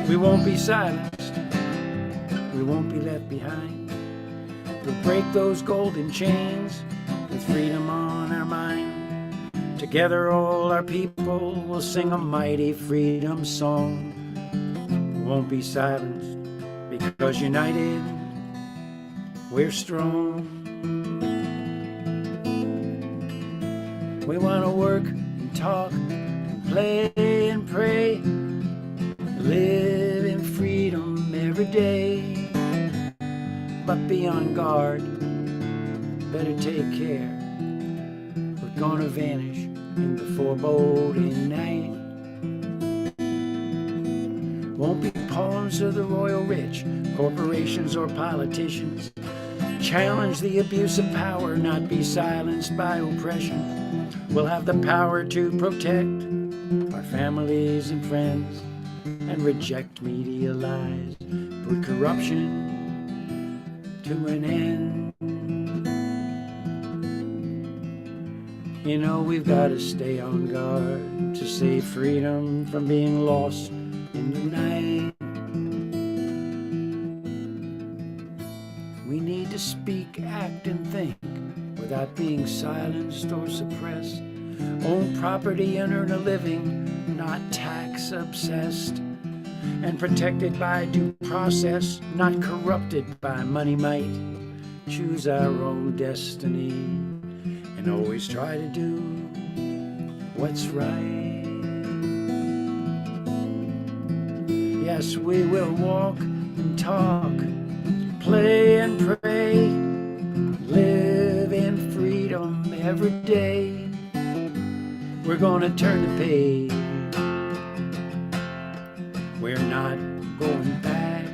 We won't be silenced, we won't be left behind. We'll break those golden chains with freedom on our mind. Together all our people will sing a mighty freedom song. We won't be silenced, because united, we're strong. We want to work and talk and play and pray, live in freedom every day. But be on guard, better take care. We're gonna vanish in the foreboding night. Won't be pawns of the royal rich, corporations or politicians. Challenge the abuse of power, not be silenced by oppression. We'll have the power to protect our families and friends and reject media lies, put corruption to an end. You know, we've got to stay on guard to save freedom from being lost in the night. We need to speak, act, and think without being silenced or suppressed. Own property and earn a living, not tax obsessed. and protected by due process, not corrupted by money might. Choose our own destiny and always try to do what's right. Yes, we will walk and talk, play and pray, live in freedom every day. We're gonna turn the page. We're not going back.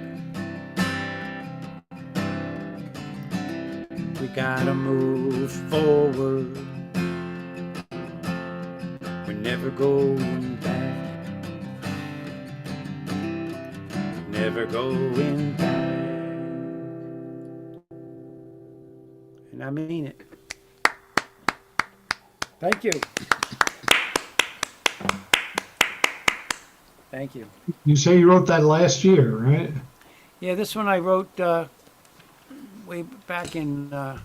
We gotta move forward. We're never going back. Never going back. And I mean it. Thank you. Thank you. You say you wrote that last year, right? Yeah, this one I wrote way back in, I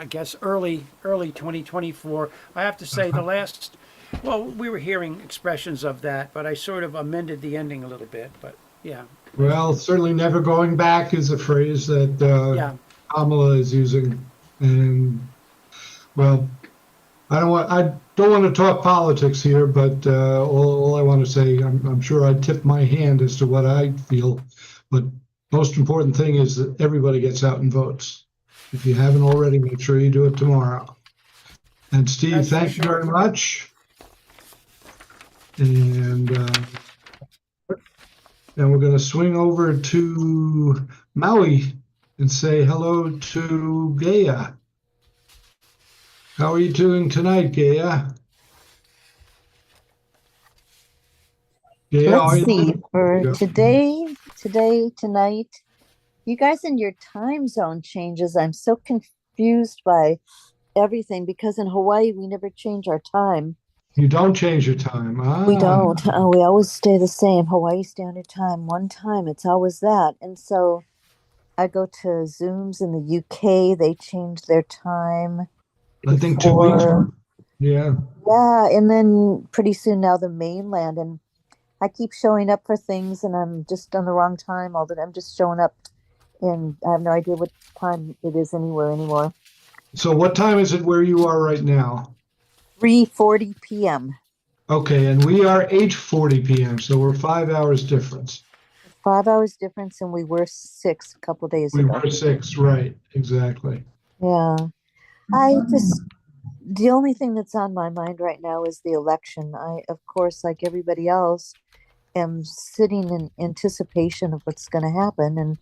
guess early 2024. I have to say the last, well, we were hearing expressions of that, but I sort of amended the ending a little bit. But yeah, Well, certainly never going back is a phrase that yeah, Kamala is using. And well, I don't want to talk politics here, but all I want to say, I'm sure I tip my hand as to what I feel. But most important thing is that everybody gets out and votes. If you haven't already, make sure you do it tomorrow. And Steve, That's for thank you sure. very much. And we're going to swing over to Maui and say hello to Gaia. How are you doing tonight, Gaia? Gaia, are Let's you see, there? for Yeah. tonight, you guys in your time zone changes. I'm so confused by everything because in Hawaii, we never change our time. You don't change your time. We don't. We always stay the same. Hawaii Standard Time, one time. It's always that. And so I go to Zooms in the UK. They change their time I think 2 weeks. before. Yeah. Yeah, and then pretty soon now the mainland, and I keep showing up for things and I'm just on the wrong time all the time. I'm just showing up and I have no idea what time it is anywhere anymore. So what time is it where you are right now? 3:40 p.m. Okay, and we are 8:40 p.m., so we're 5 hours difference. 5 hours difference, and we were 6 a couple days We ago. were 6, right, exactly. Yeah. The only thing that's on my mind right now is the election. I, of course, like everybody else, am sitting in anticipation of what's going to happen. And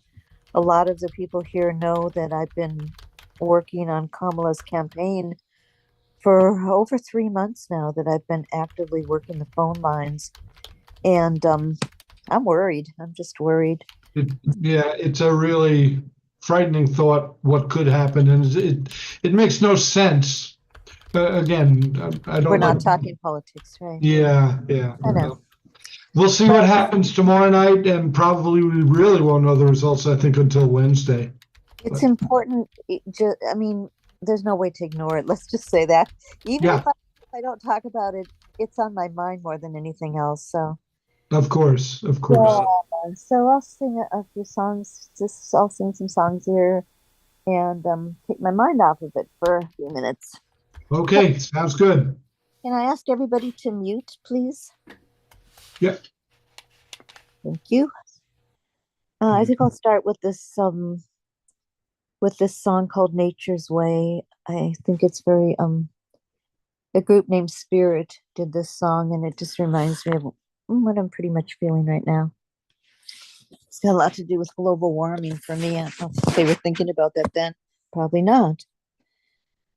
a lot of the people here know that I've been working on Kamala's campaign for over 3 months now, that I've been actively working the phone lines. And I'm worried. I'm just worried. Yeah, it's a really frightening thought what could happen, and it makes no sense. Again, I don't We're not like. talking politics, right? Yeah. I know. We'll see what happens tomorrow night, and probably we really won't know the results, I think, until Wednesday. It's important. I mean, there's no way to ignore it. Let's just say that. Even Yeah. if I don't talk about it, it's on my mind more than anything else. So, Of course. yeah. So I'll sing a few songs. I'll sing some songs here and take my mind off of it for a few minutes. Okay, sounds good. Can I ask everybody to mute, please? Yeah. Thank you. I think I'll start with this song called Nature's Way. I think it's very a group named Spirit did this song, and it just reminds me of what I'm pretty much feeling right now. It's got a lot to do with global warming for me. I don't know if they were thinking about that then. Probably not.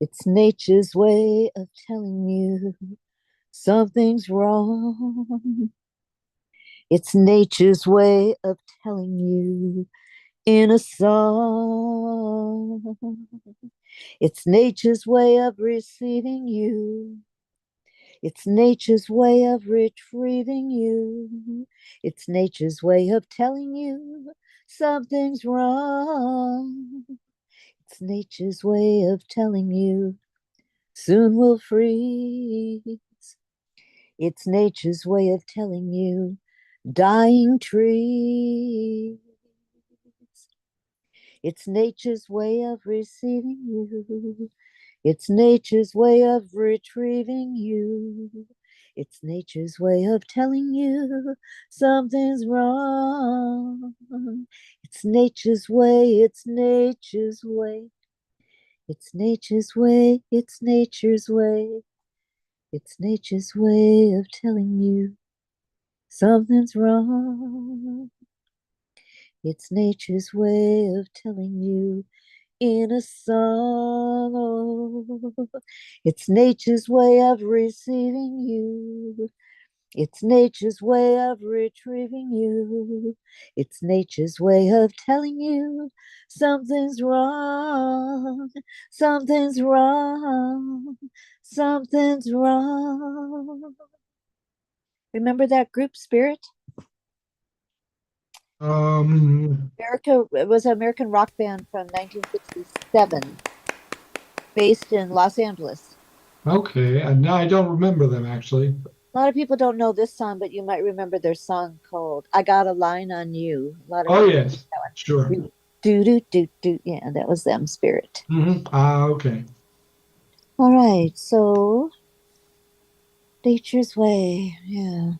It's nature's way of telling you something's wrong. It's nature's way of telling you in a song. It's nature's way of receiving you. It's nature's way of retrieving you. It's nature's way of telling you something's wrong. It's nature's way of telling you soon we'll freeze. It's nature's way of telling you dying trees. It's nature's way of receiving you. It's nature's way of retrieving you. It's nature's way of telling you something's wrong. It's nature's way, it's nature's way. It's nature's way, it's nature's way. It's nature's way of telling you something's wrong. It's nature's way of telling you in a song. It's nature's way of receiving you. It's nature's way of retrieving you. It's nature's way of telling you something's wrong. Something's wrong. Something's wrong. Remember that group Spirit? America, it was an American rock band from 1967, based in Los Angeles. Okay, and now I don't remember them actually. A lot of people don't know this song, but you might remember their song called "I Got a Line on You." A lot of Oh people yes, sure. do do do do. Yeah, that was them. Spirit. Okay. All right, so Nature's Way. Yeah.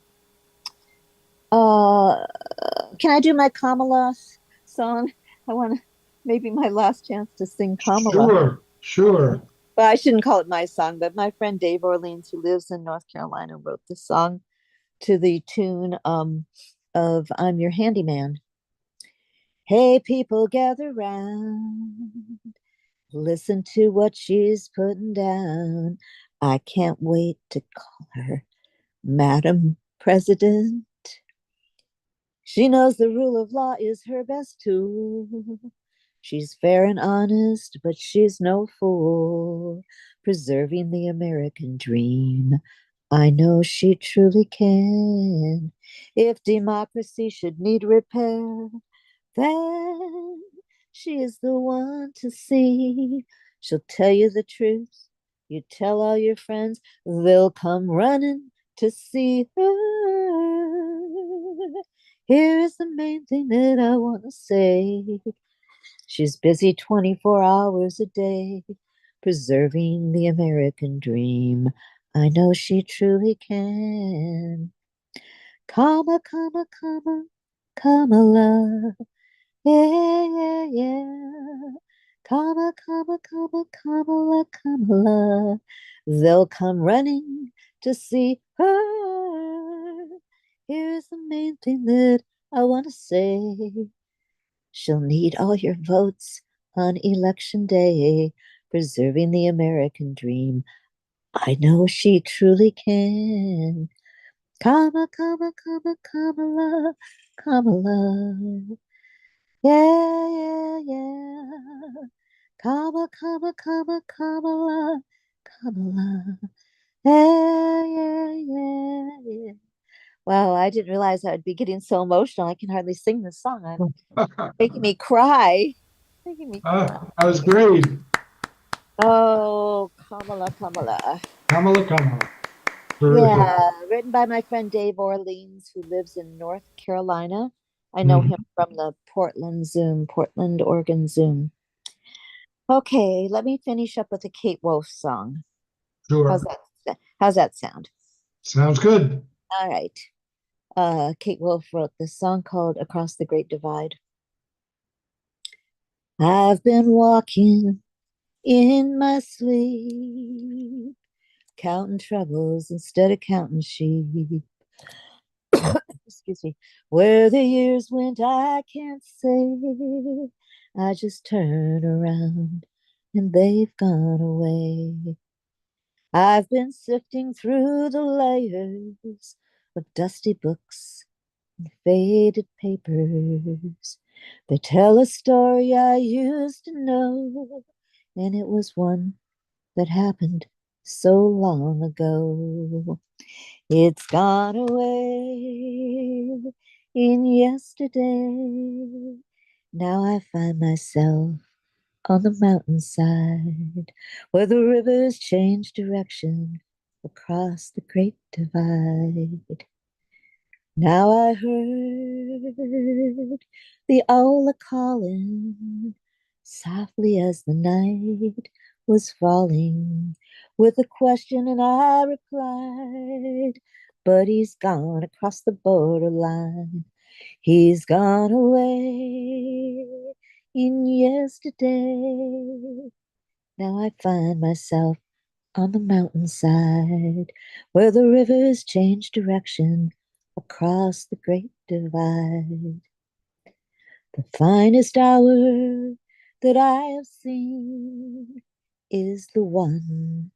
Uh, can I do my Kamala song? I want to maybe my last chance to sing Kamala. Sure, sure. But I shouldn't call it my song, but my friend Dave Orleans, who lives in North Carolina, wrote the song to the tune of I'm Your Handyman. Hey, people, gather round. Listen to what she's putting down. I can't wait to call her Madam President. She knows the rule of law is her best tool. She's fair and honest, but she's no fool. Preserving the American dream. I know she truly can. If democracy should need repair, then she is the one to see. She'll tell you the truth. You tell all your friends, they'll come running to see her. Here's the main thing that I want to say. She's busy 24 hours a day, preserving the American dream. I know she truly can. Comma, comma, comma, Kamala. Yeah, yeah, yeah. Comma, comma, comma, Kamala, Kamala. They'll come running to see her. Here's the main thing that I want to say. She'll need all your votes on election day, preserving the American dream. I know she truly can. Comma, comma, comma, Kamala, Kamala. Yeah, yeah, yeah. Comma, comma, comma, Kamala, Kamala. Yeah, yeah, yeah, yeah. Wow, I didn't realize I'd be getting so emotional. I can hardly sing this song. I'm making me cry. Making me cry. That was great. Oh, Kamala, Kamala. Kamala, Kamala. Terrific. Yeah, written by my friend Dave Orleans, who lives in North Carolina. I know Mhm. him from the Portland Zoom, Portland, Oregon Zoom. Okay, let me finish up with a Kate Wolf song. How's Sure. that? How's that sound? Sounds good. All right. Kate Wolf wrote this song called Across the Great Divide. I've been walking in my sleep, counting troubles instead of counting sheep. Excuse me. Where the years went, I can't say. I just turn around and they've gone away. I've been sifting through the layers of dusty books and faded papers. They tell a story I used to know, and it was one that happened so long ago. It's gone away in yesterday. Now I find myself on the mountainside where the rivers change direction across the great divide. Now I heard the owl a-calling softly as the night was falling with a question, and I replied, but he's gone across the borderline. He's gone away in yesterday. Now I find myself on the mountainside where the rivers change direction across the great divide. The finest hour that I have seen is the one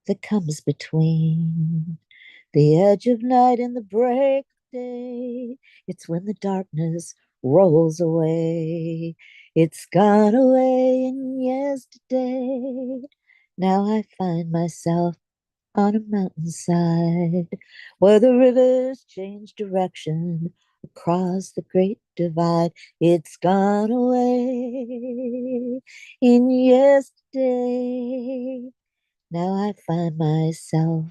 that comes between the edge of night and the break of day. It's when the darkness rolls away. It's gone away in yesterday. Now I find myself on a mountainside where the rivers change direction across the great divide. It's gone away in yesterday. Now I find myself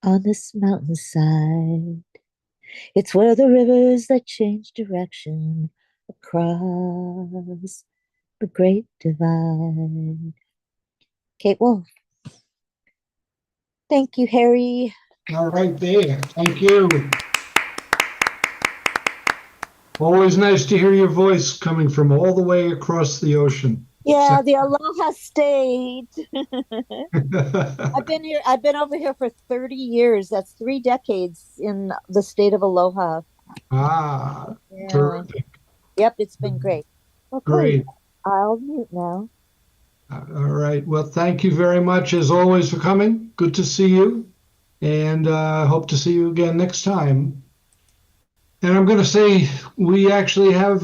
on this mountainside. It's where the rivers that change direction across the great divide. Kate Wolf. Thank you, Harry. All right, there. Thank you. Always nice to hear your voice coming from all the way across the ocean. Yeah, the Aloha State. I've been over here for 30 years. That's 3 decades in the state of Aloha. Ah, Yeah. terrific. Yep, it's been great. Okay, Great. I'll mute now. All right. Well, thank you very much, as always, for coming. Good to see you. And hope to see you again next time. And I'm going to say we actually have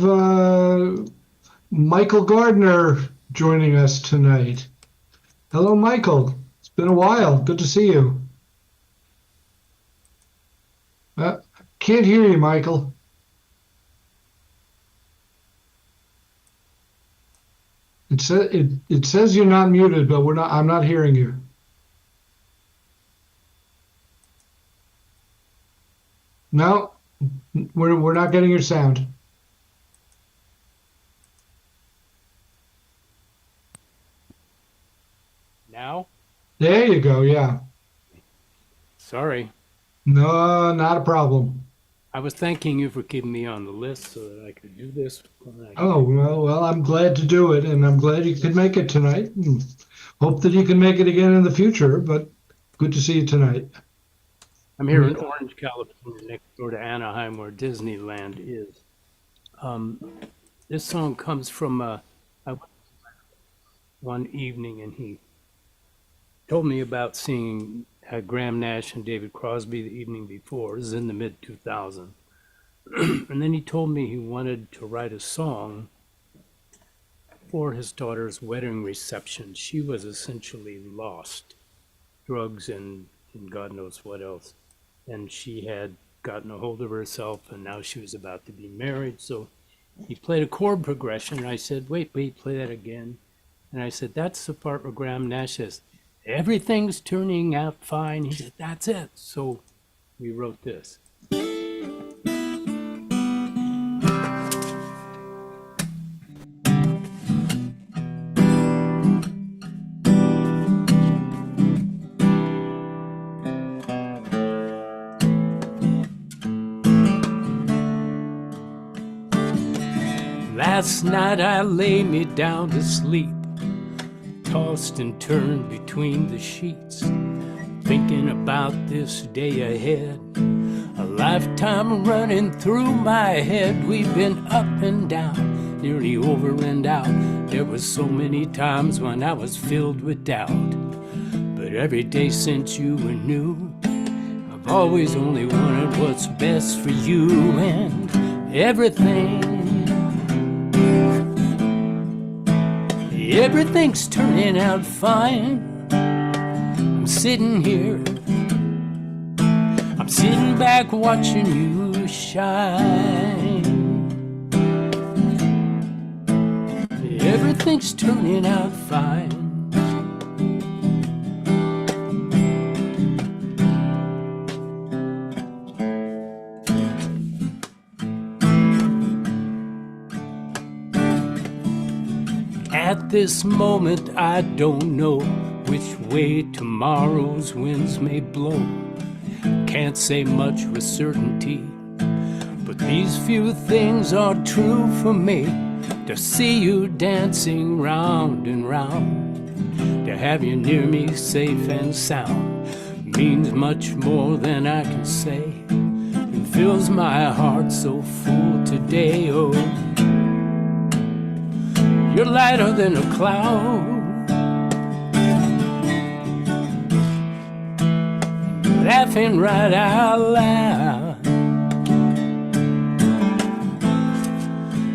Michael Gardner joining us tonight. Hello, Michael. It's been a while. Good to see you. Can't hear you, Michael. It says you're not muted, but I'm not hearing you. No, we're not getting your sound. Now? There you go. Yeah. Sorry. No, not a problem. I was thanking you for keeping me on the list so that I could do this. Oh, well, I'm glad to do it, and I'm glad you could make it tonight. And hope that you can make it again in the future, but good to see you tonight. I'm here in Orange, California, next door to Anaheim, where Disneyland is. This song comes from one evening, and he told me about seeing Graham Nash and David Crosby the evening before. This is in the mid-2000s. And then he told me he wanted to write a song for his daughter's wedding reception. She was essentially lost, drugs and God knows what else. And she had gotten a hold of herself, and now she was about to be married. So he played a chord progression, and I said, wait, play that again. And I said, that's the part where Graham Nash says, everything's turning out fine. He said, that's it. So we wrote this. Last night I lay me down to sleep, tossed and turned between the sheets, thinking about this day ahead. A lifetime running through my head. We've been up and down, nearly over and out. There were so many times when I was filled with doubt. But every day since you were new, I've always only wanted what's best for you. And everything's turning out fine. I'm sitting here, I'm sitting back watching you shine. Everything's turning out fine. this moment I don't know which way tomorrow's winds may blow. Can't say much with certainty, but these few things are true for me. To see you dancing round and round, to have you near me safe and sound, means much more than I can say, and fills my heart so full today. Oh, you're lighter than a cloud, laughing right out loud,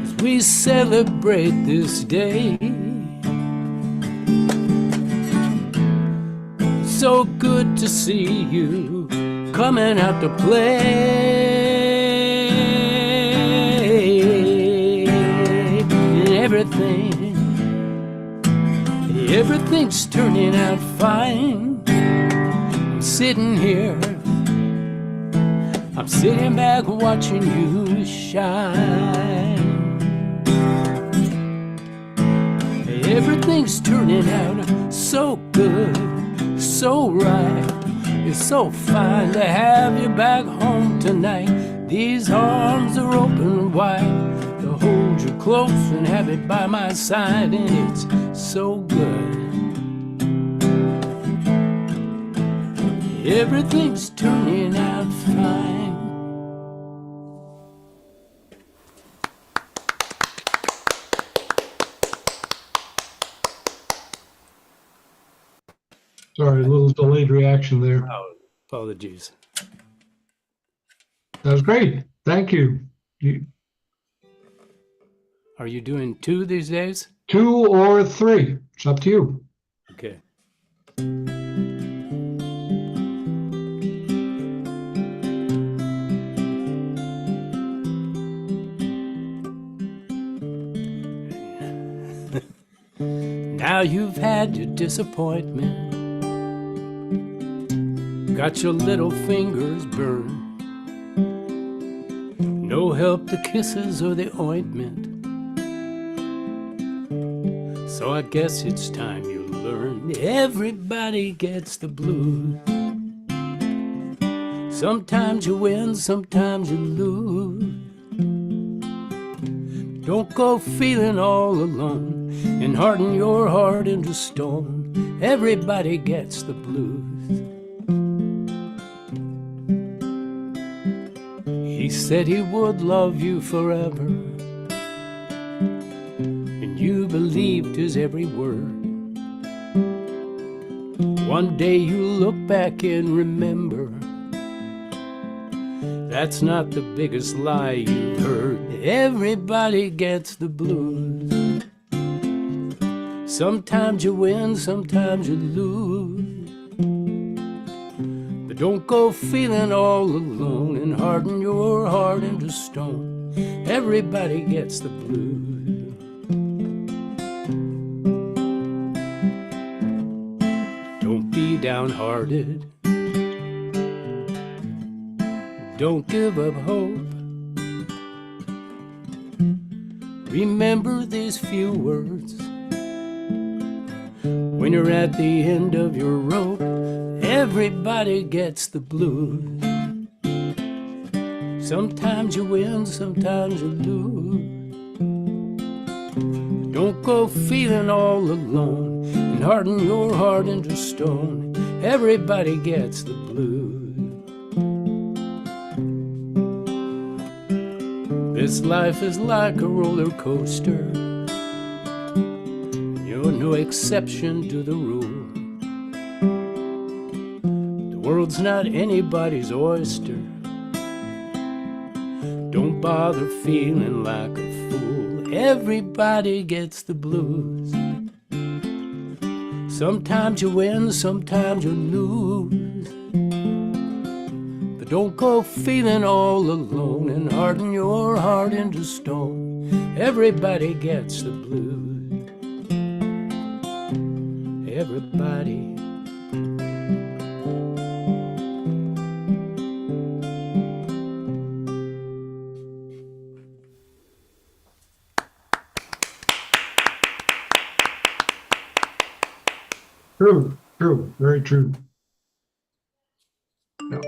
as we celebrate this day. So good to see you coming out to play. And everything's turning out fine. I'm sitting here, I'm sitting back watching you shine. Everything's turning out so good, so right. It's so fine to have you back home tonight. These arms are open wide to hold you close and have it by my side, and it's so good. Everything's turning out fine. Sorry, a little delayed reaction there. Oh, apologies. That was great. Thank you. Are you doing 2 these days? 2 or 3. It's up to you. Okay. Now you've had your disappointment, got your little fingers burned. No help the kisses or the ointment. So I guess it's time you learn everybody gets the blues. Sometimes you win, sometimes you lose. Don't go feeling all alone and harden your heart into stone. Everybody gets the blues. He said he would love you forever, and you believed his every word. One day you'll look back and remember, that's not the biggest lie you've heard. Everybody gets the blues. Sometimes you win, sometimes you lose. But don't go feeling all alone and harden your heart into stone. Everybody gets the blues. Don't be downhearted. Don't give up hope. Remember these few words when you're at the end of your rope. Everybody gets the blues. Sometimes you win, sometimes you lose. Don't go feeling all alone and harden your heart into stone. Everybody gets the blues. This life is like a roller coaster. You're no exception to the rule. The world's not anybody's oyster. Don't bother feeling like a fool. Everybody gets the blues. Sometimes you win, sometimes you lose. Don't go feeling all alone and harden your heart into stone. Everybody gets the blues. Everybody. True, true, very true. Yeah.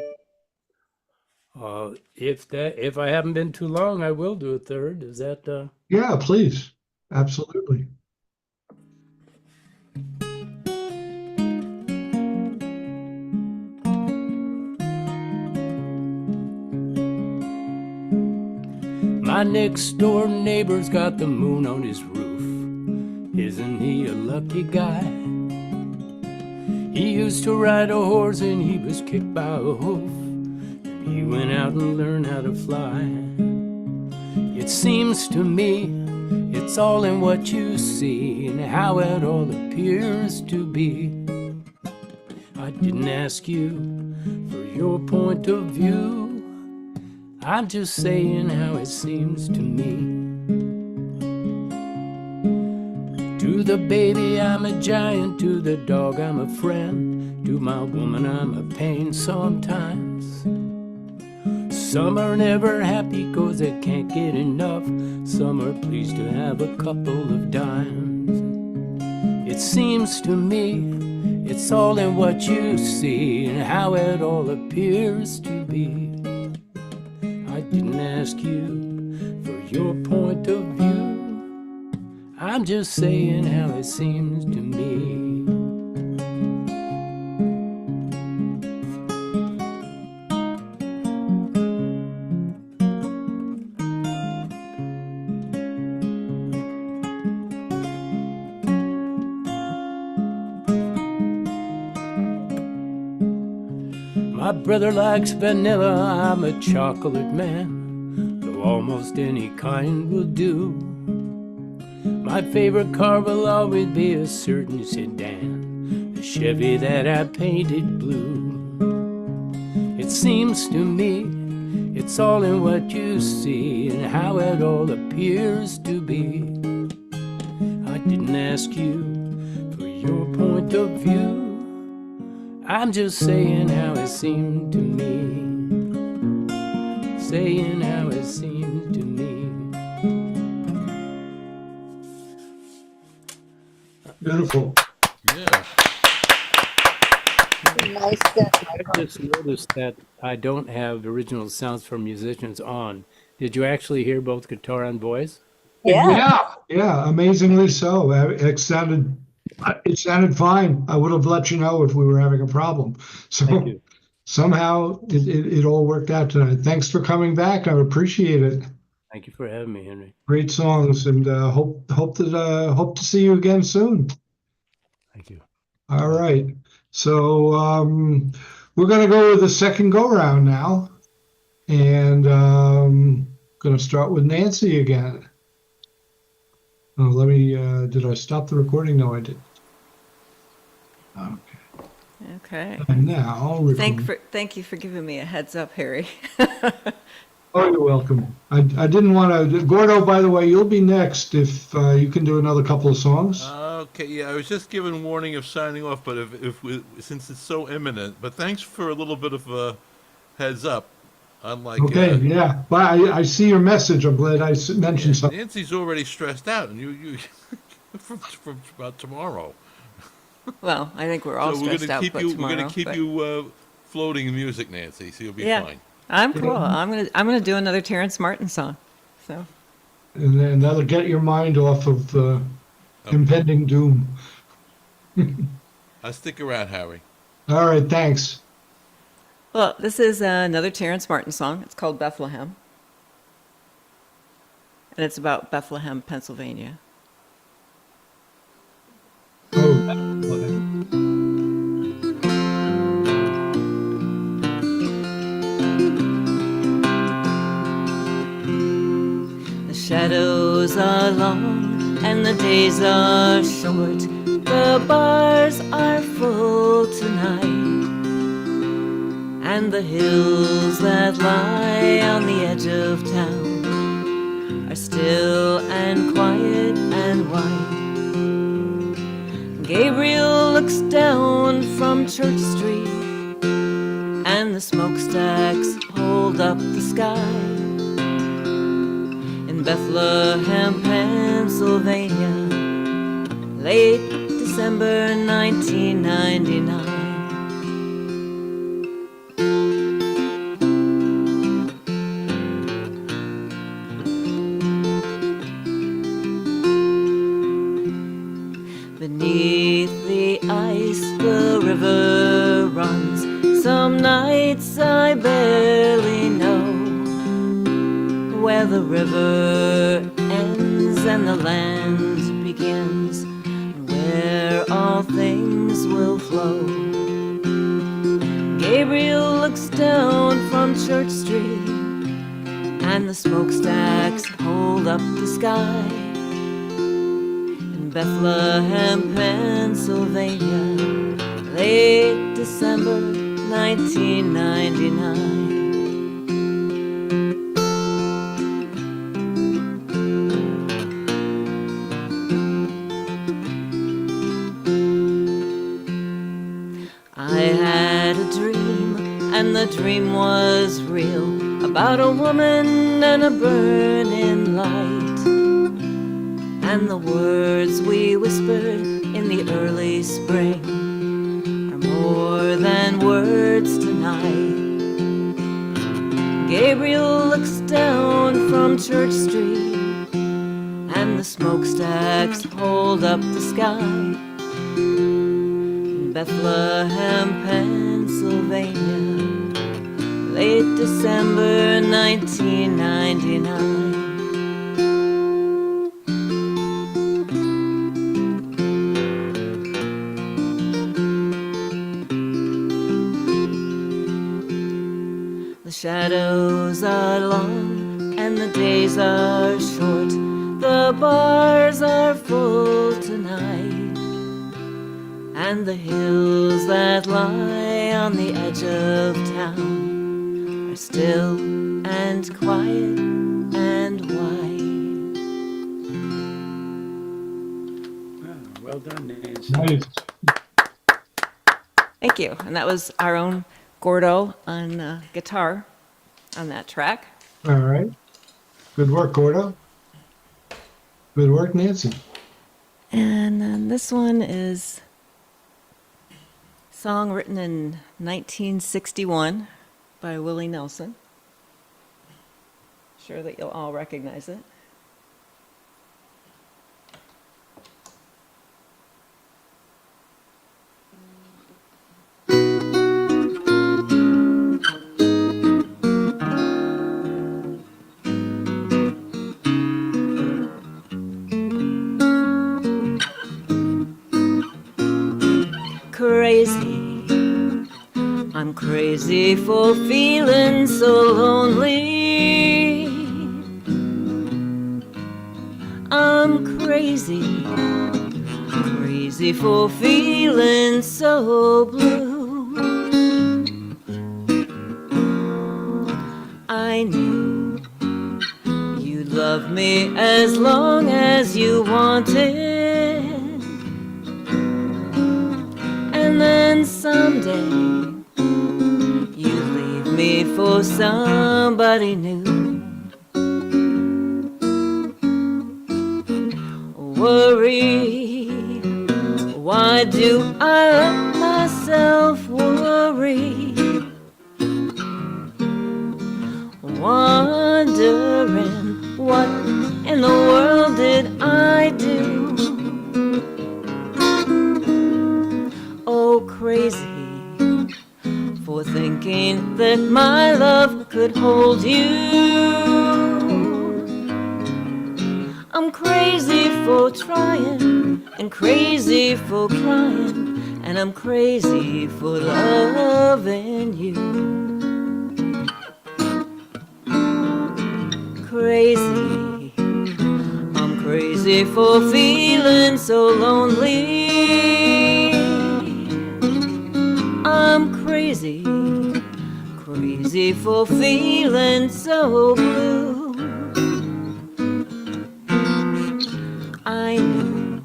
If I haven't been too long, I will do a third. Is that Yeah, please. Absolutely. My next door neighbor's got the moon on his roof. Isn't he a lucky guy? He used to ride a horse and he was kicked by a hoof. He went out and learned how to fly. It seems to me it's all in what you see and how it all appears to be. I didn't ask you for your point of view. I'm just saying how it seems to me. To the baby, I'm a giant. To the dog, I'm a friend. To my woman, I'm a pain sometimes. Some are never happy 'cause they can't get enough. Some are pleased to have a couple of dimes. It seems to me it's all in what you see and how it all appears to be. I didn't ask you for your point of view. I'm just saying how it seems to me. My brother likes vanilla, I'm a chocolate man, though almost any kind will do. My favorite car will always be a certain sedan, a Chevy that I painted blue. It seems to me it's all in what you see and how it all appears to be. I didn't ask you for your point of view. I'm just saying how it seemed to me. Saying how it seemed to me. Beautiful. Yeah. Nice set, I Michael. just noticed that I don't have original sounds from musicians on. Did you actually hear both guitar and voice? Yeah. Yeah, amazingly so. It sounded fine. I would have let you know if we were having a problem. Thank So you. somehow it all worked out tonight. Thanks for coming back. I appreciate it. Thank you for having me, Henry. Great songs, and hope to see you again soon. Thank you. All right. So we're going to go with the second go round now, and going to start with Nancy again. Oh, let me. Did I stop the recording? No, I didn't. Okay. Okay. And now we're Thank you for giving me a heads up, Harry. Oh, you're welcome. I didn't want to. Gordo, by the way, you'll be next if you can do another couple of songs. Okay, yeah, I was just given warning of signing off, but if we, since it's so imminent, but thanks for a little bit of a heads up. Unlike Okay, yeah. But I see your message. I'm glad I mentioned something. Nancy's already stressed out, and you from about tomorrow. Well, I think we're all So we're stressed gonna out keep but you. tomorrow. We're gonna keep but- you floating in music, Nancy. So you'll be Yeah. fine. I'm cool. I'm gonna do another Terrence Martin song. So And then that'll get your mind off of impending doom. I'll stick around, Harry. All right, thanks. well, this is another Terrence Martin song. It's called Bethlehem. And it's about Bethlehem, Pennsylvania. Oh, okay. The shadows are long and the days are short. The bars are full tonight. And the hills that lie on the edge of town are still and quiet and white. Gabriel looks down from Church Street, and the smokestacks hold up the sky. In Bethlehem, Pennsylvania, late December December 1999. Beneath the ice the river runs. Some nights I barely know where the river ends and the land begins, and where all things will flow. Gabriel looks down from Church Street, and the smokestacks hold up the sky. In Bethlehem, Pennsylvania, late December 1999. I had a dream, and the dream was real, about a woman and a burning light, and the words we whispered in the early spring are more than words tonight. Gabriel looks down from Church Street, and the smokestacks hold up the sky. Bethlehem, Pennsylvania, late December 1999. The shadows are long and the days are short. The bars are full tonight, and the hills that lie on the edge of town are still and quiet and white. Well done, Nancy. Nice. Thank you. And that was our own Gordo on guitar on that track. All right. Good work, Gordo. Good work, Nancy. And then this one is a song written in 1961 by Willie Nelson. Sure that you'll all recognize it. Crazy, I'm crazy for feeling so lonely. I'm crazy, crazy for feeling so blue. I knew you'd love me as long as you wanted. And then someday you leave me for somebody new. Worry, why do I let myself worry? Wondering what in the world did I do? Oh, crazy for thinking that my love could hold you. I'm crazy for trying and crazy for crying, and I'm crazy for loving you. Crazy, I'm crazy for feeling so lonely. I'm crazy, crazy for feeling so blue. I knew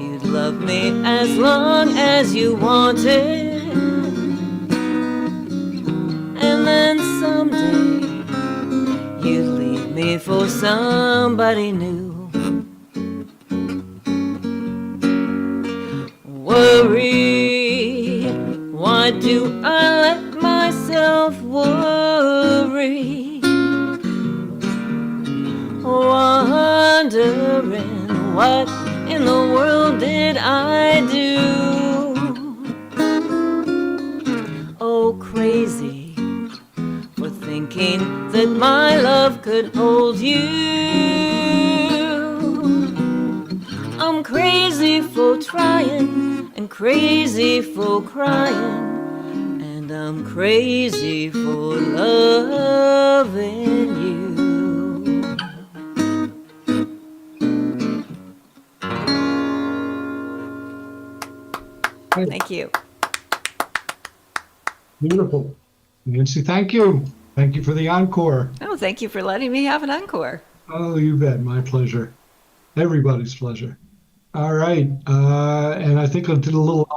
you'd love me as long as you wanted. And then someday you'd leave me for somebody new. worry. Why do I let myself worry? Wondering what in the world did I do? Oh, crazy for thinking that my love could hold you. I'm crazy for trying and crazy for crying, and I'm crazy for loving you. Thank you. Beautiful. Nancy, thank you. Thank you for the encore. Oh, thank you for letting me have an encore. Oh, you bet. My pleasure. Everybody's pleasure. All right. And I think I did a little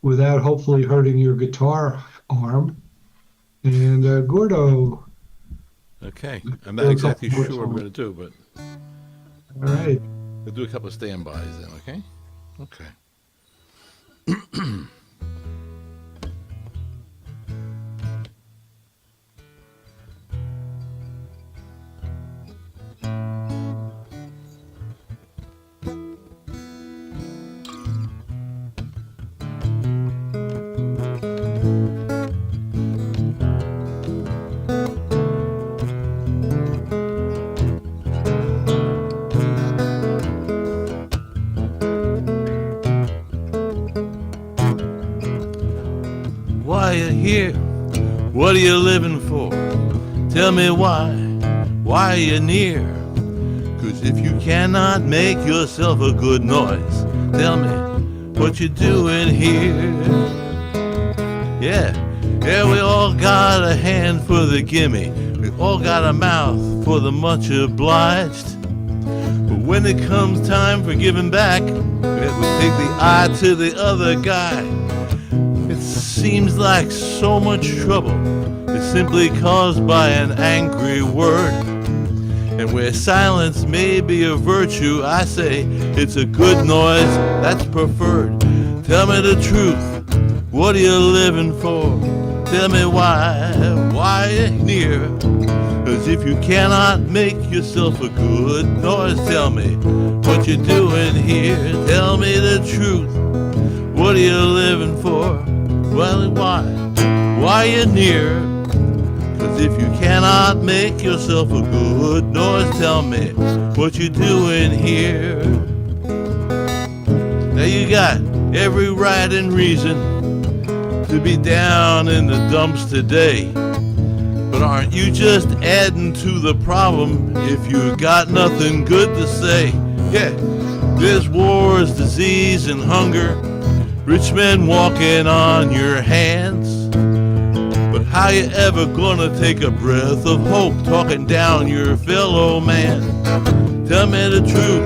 without hopefully hurting your guitar arm. And Gordo. Okay. I'm not exactly sure what I'm going to do, but all right. we'll do a couple of standbys then, okay? Okay. Why you here? What are you living for? Tell me why you near? 'Cause if you cannot make yourself a good noise, tell me what you doing here? Yeah, we all got a hand for the gimme. We all got a mouth for the much obliged. But when it comes time for giving back, we take the eye to the other guy. It seems like so much trouble is simply caused by an angry word. And where silence may be a virtue, I say it's a good noise that's preferred. Tell me the truth, what are you living for? Tell me why you're near? 'Cause if you cannot make yourself a good noise, tell me what you're doing here. Tell me the truth, what are you living for? Well, why you near? 'Cause if you cannot make yourself a good noise, tell me what you doing here. Now you got every right and reason to be down in the dumps today. But aren't you just adding to the problem if you got nothing good to say? Yeah, there's wars, disease, and hunger. Rich men walking on your hands. But how you ever gonna take a breath of hope talking down your fellow man? Tell me the truth,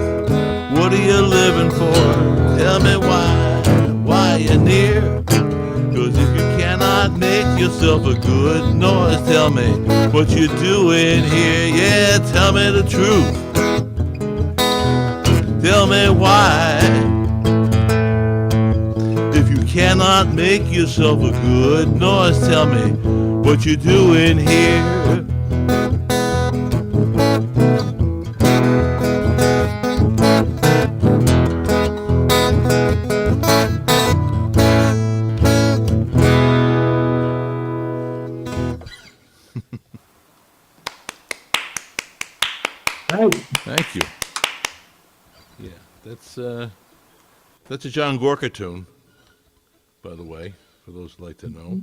what are you living for? Tell me why you're near? 'Cause if you cannot make yourself a good noise, tell me what you doing here. Yeah, tell me the truth. Tell me why. If you cannot make yourself a good noise, tell me what you doing here. Right. Thank you. Yeah, that's a John Gorka tune, by the way, for those who'd like to know.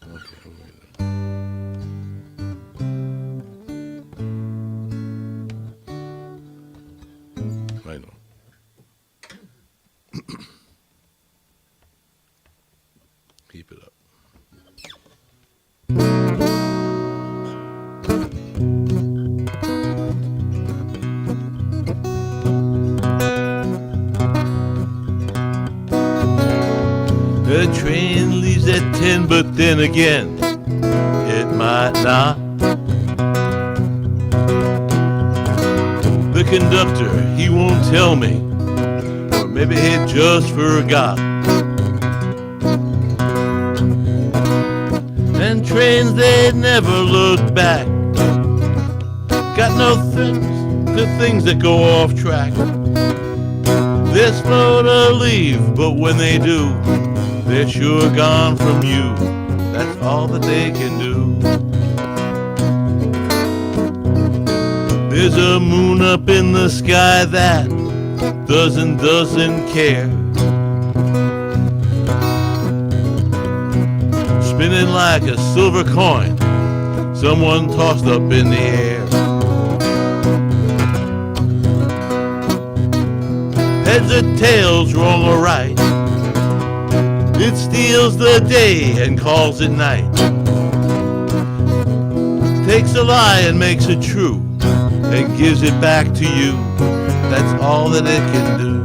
Okay, wait a minute. I know. Keep it up. The train leaves at 10, but then again, it might not. The conductor, he won't tell me maybe he just forgot. And trains, they never look back. Got no things to things that go off track. They're slow to leave, but when they do, they're sure gone from you. That's all that they can do. There's a moon up in the sky that doesn't care. Spinning like a silver coin someone tossed up in the air. Heads or tails, wrong or right, it steals the day and calls it night. Takes a lie and makes it true and gives it back to you. That's all that it can do.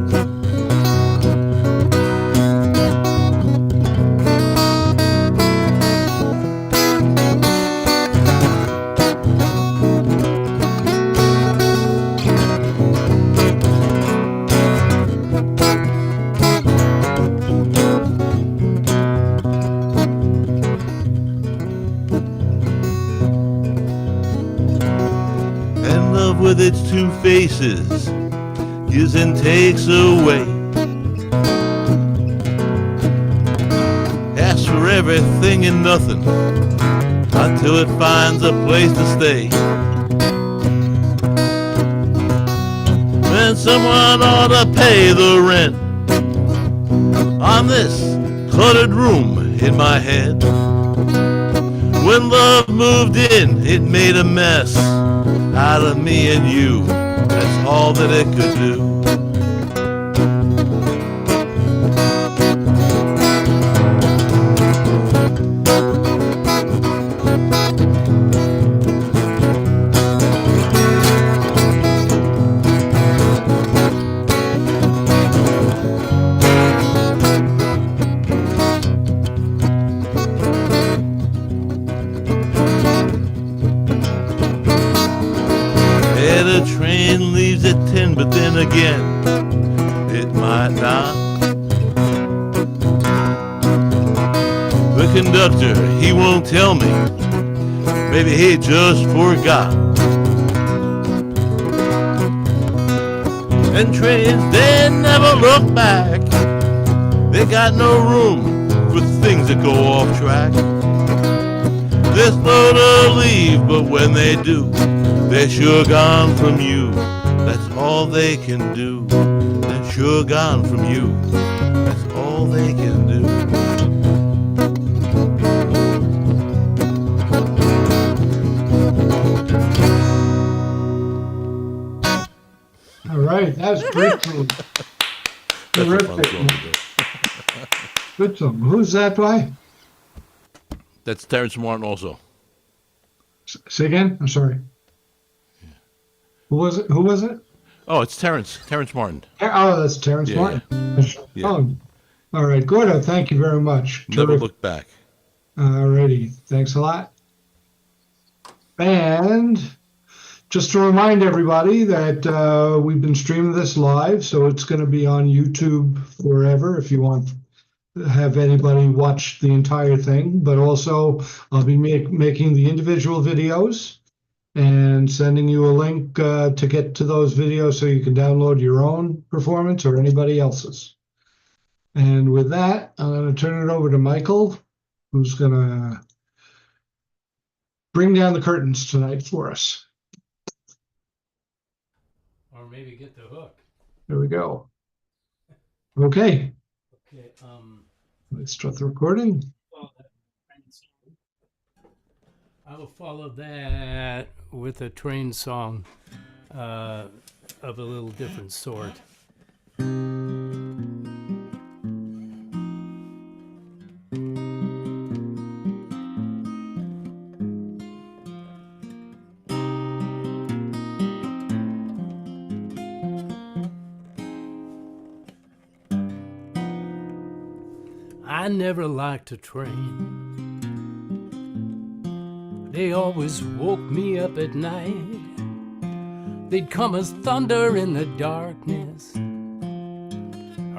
With its two faces, gives and takes away. Asks for everything and nothing until it finds a place to stay. And someone ought to pay the rent on this cluttered room in my head. When love moved in, it made a mess out of me and you. That's all that it could do. The train leaves at 10, but then again, it might not. The conductor, he won't tell me. Maybe he just forgot. And trains, they never look back. They got no room for things that go off track. They're slow to leave, but when they do, they're sure gone from you. That's all they can do. They're sure gone from you. That's all they can do. All right, that's great. Terrific. Good song. Who's that by? That's Terrence Martin also. Say again? I'm sorry. Who was it? Who was it? Oh, it's Terrence Martin. Oh, that's Terrence Martin. Yeah. Oh, all right, Gordo, thank you very much. Never look back. All righty, thanks a lot. And just to remind everybody that we've been streaming this live, so it's going to be on YouTube forever if you want to have anybody watch the entire thing. But also, I'll be making the individual videos and sending you a link to get to those videos so you can download your own performance or anybody else's. And with that, I'm going to turn it over to Michael, who's going to bring down the curtains tonight for us. Or maybe get the hook. There we go. Okay. Okay. Let's start the recording. I will follow that with a train song of a little different sort. I never liked a train. They always woke me up at night. They'd come as thunder in the darkness.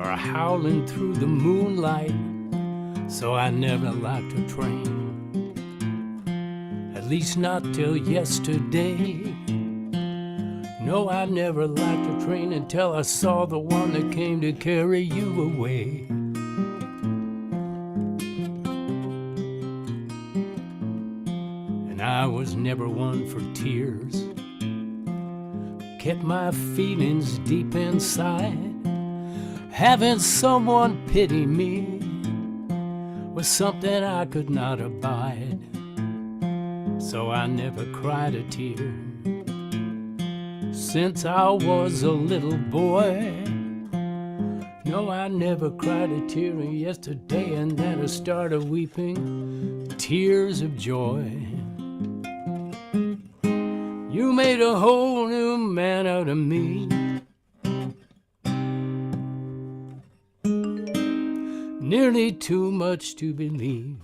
or howling through the moonlight. So I never liked a train, at least not till yesterday. No, I never liked a train until I saw the one that came to carry you away. And I was never one for tears, kept my feelings deep inside. Having someone pity me was something I could not abide. So I never cried a tear since I was a little boy. No, I never cried a tear, and yesterday and then I started weeping tears of joy. You made a whole new man out of me. Nearly too much to believe.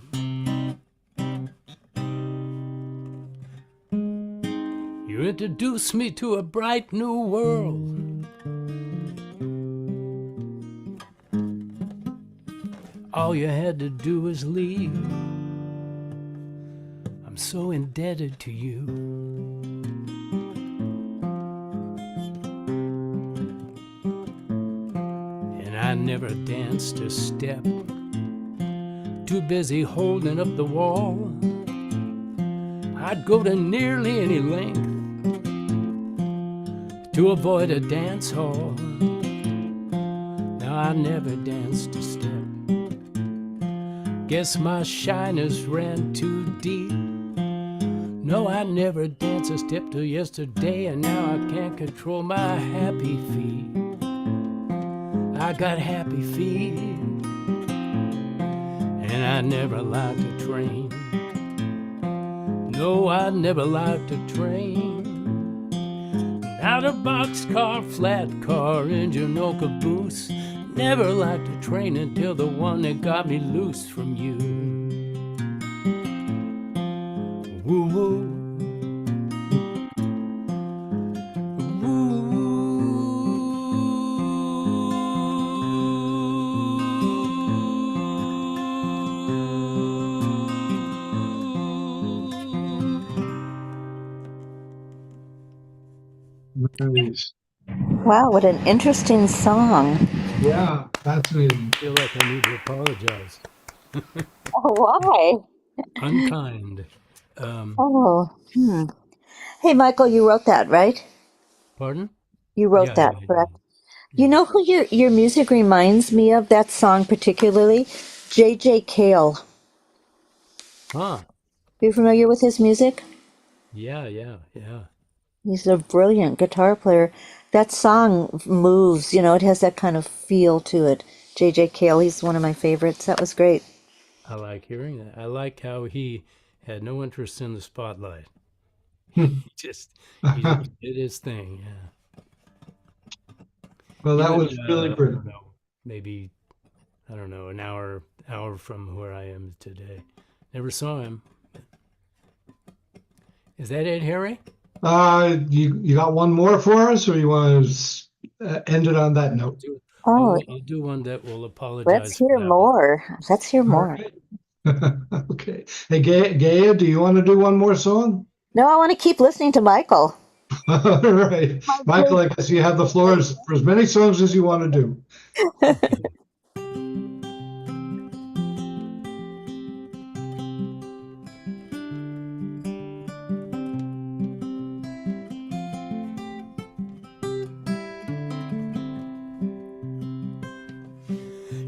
You introduced me to a bright new world. All you had to do was leave. I'm so indebted to you. And I never danced a step, too busy holding up the wall. I'd go to nearly any length to avoid a dance hall. Now I never danced a step. Guess my shyness ran too deep. No, I never danced a step till yesterday, and now I can't control my happy feet. I got happy feet, and I never liked a train. No, I never liked a train. Not a boxcar, flat car, engine or caboose. Never liked a train until the one that got me loose from you. Woo woo. Nice. Wow, what an interesting song. Yeah, fascinating. I feel like I need to apologize. Oh, why? Unkind. Oh, Hey, Michael, you wrote that, right? Pardon? You wrote Yeah, that, yeah, correct? yeah. You know who your music reminds me of, that song particularly? J.J. Cale. Huh. Are you familiar with his music? Yeah, yeah, yeah. He's a brilliant guitar player. That song moves, it has that kind of feel to it. J.J. Cale, he's one of my favorites. That was great. I like hearing that. I like how he had no interest in the spotlight. Hmm. He did his thing, yeah. Well, that Even, was really I pretty. don't know, maybe, I don't know, an hour from where I am today. Never saw him. Is that it, Harry? You got one more for us, or you want to end it on that note? Oh, I'll do one that will let's apologize for hear that one. more. Let's hear All more. right. Okay. Hey, Gaia, do you want to do one more song? No, I want to keep listening to Michael. All right. Michael, I guess you have the floor for as many songs as you want to do.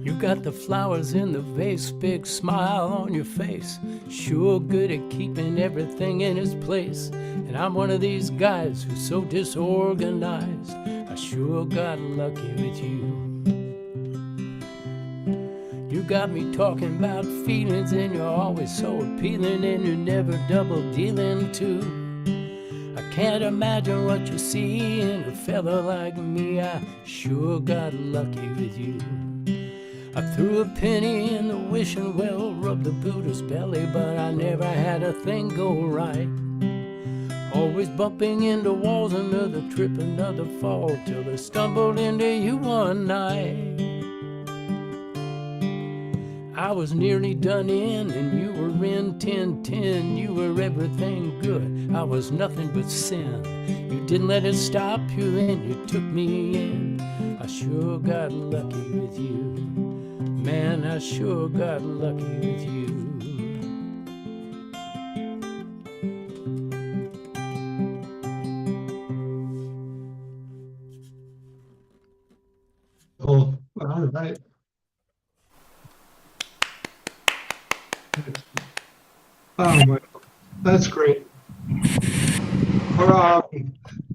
You got the flowers in the vase, big smile on your face. Sure good at keeping everything in its place. And I'm one of these guys who's so disorganized. I sure got lucky with you. You got me talking about feelings, and you're always so appealing, and you're never double dealing too. I can't imagine what you see in a fella like me. I sure got lucky with you. I threw a penny in the wishing well, rubbed the Buddha's belly, but I never had a thing go right. Always bumping into walls, another trip, another fall, till I stumbled into you one night. I was nearly done in, and you were in 1010. You were everything good. I was nothing but sin. You didn't let it stop you, and you took me in. I sure got lucky with you. Man, I sure got lucky with you. Oh, all right. Oh my, that's great.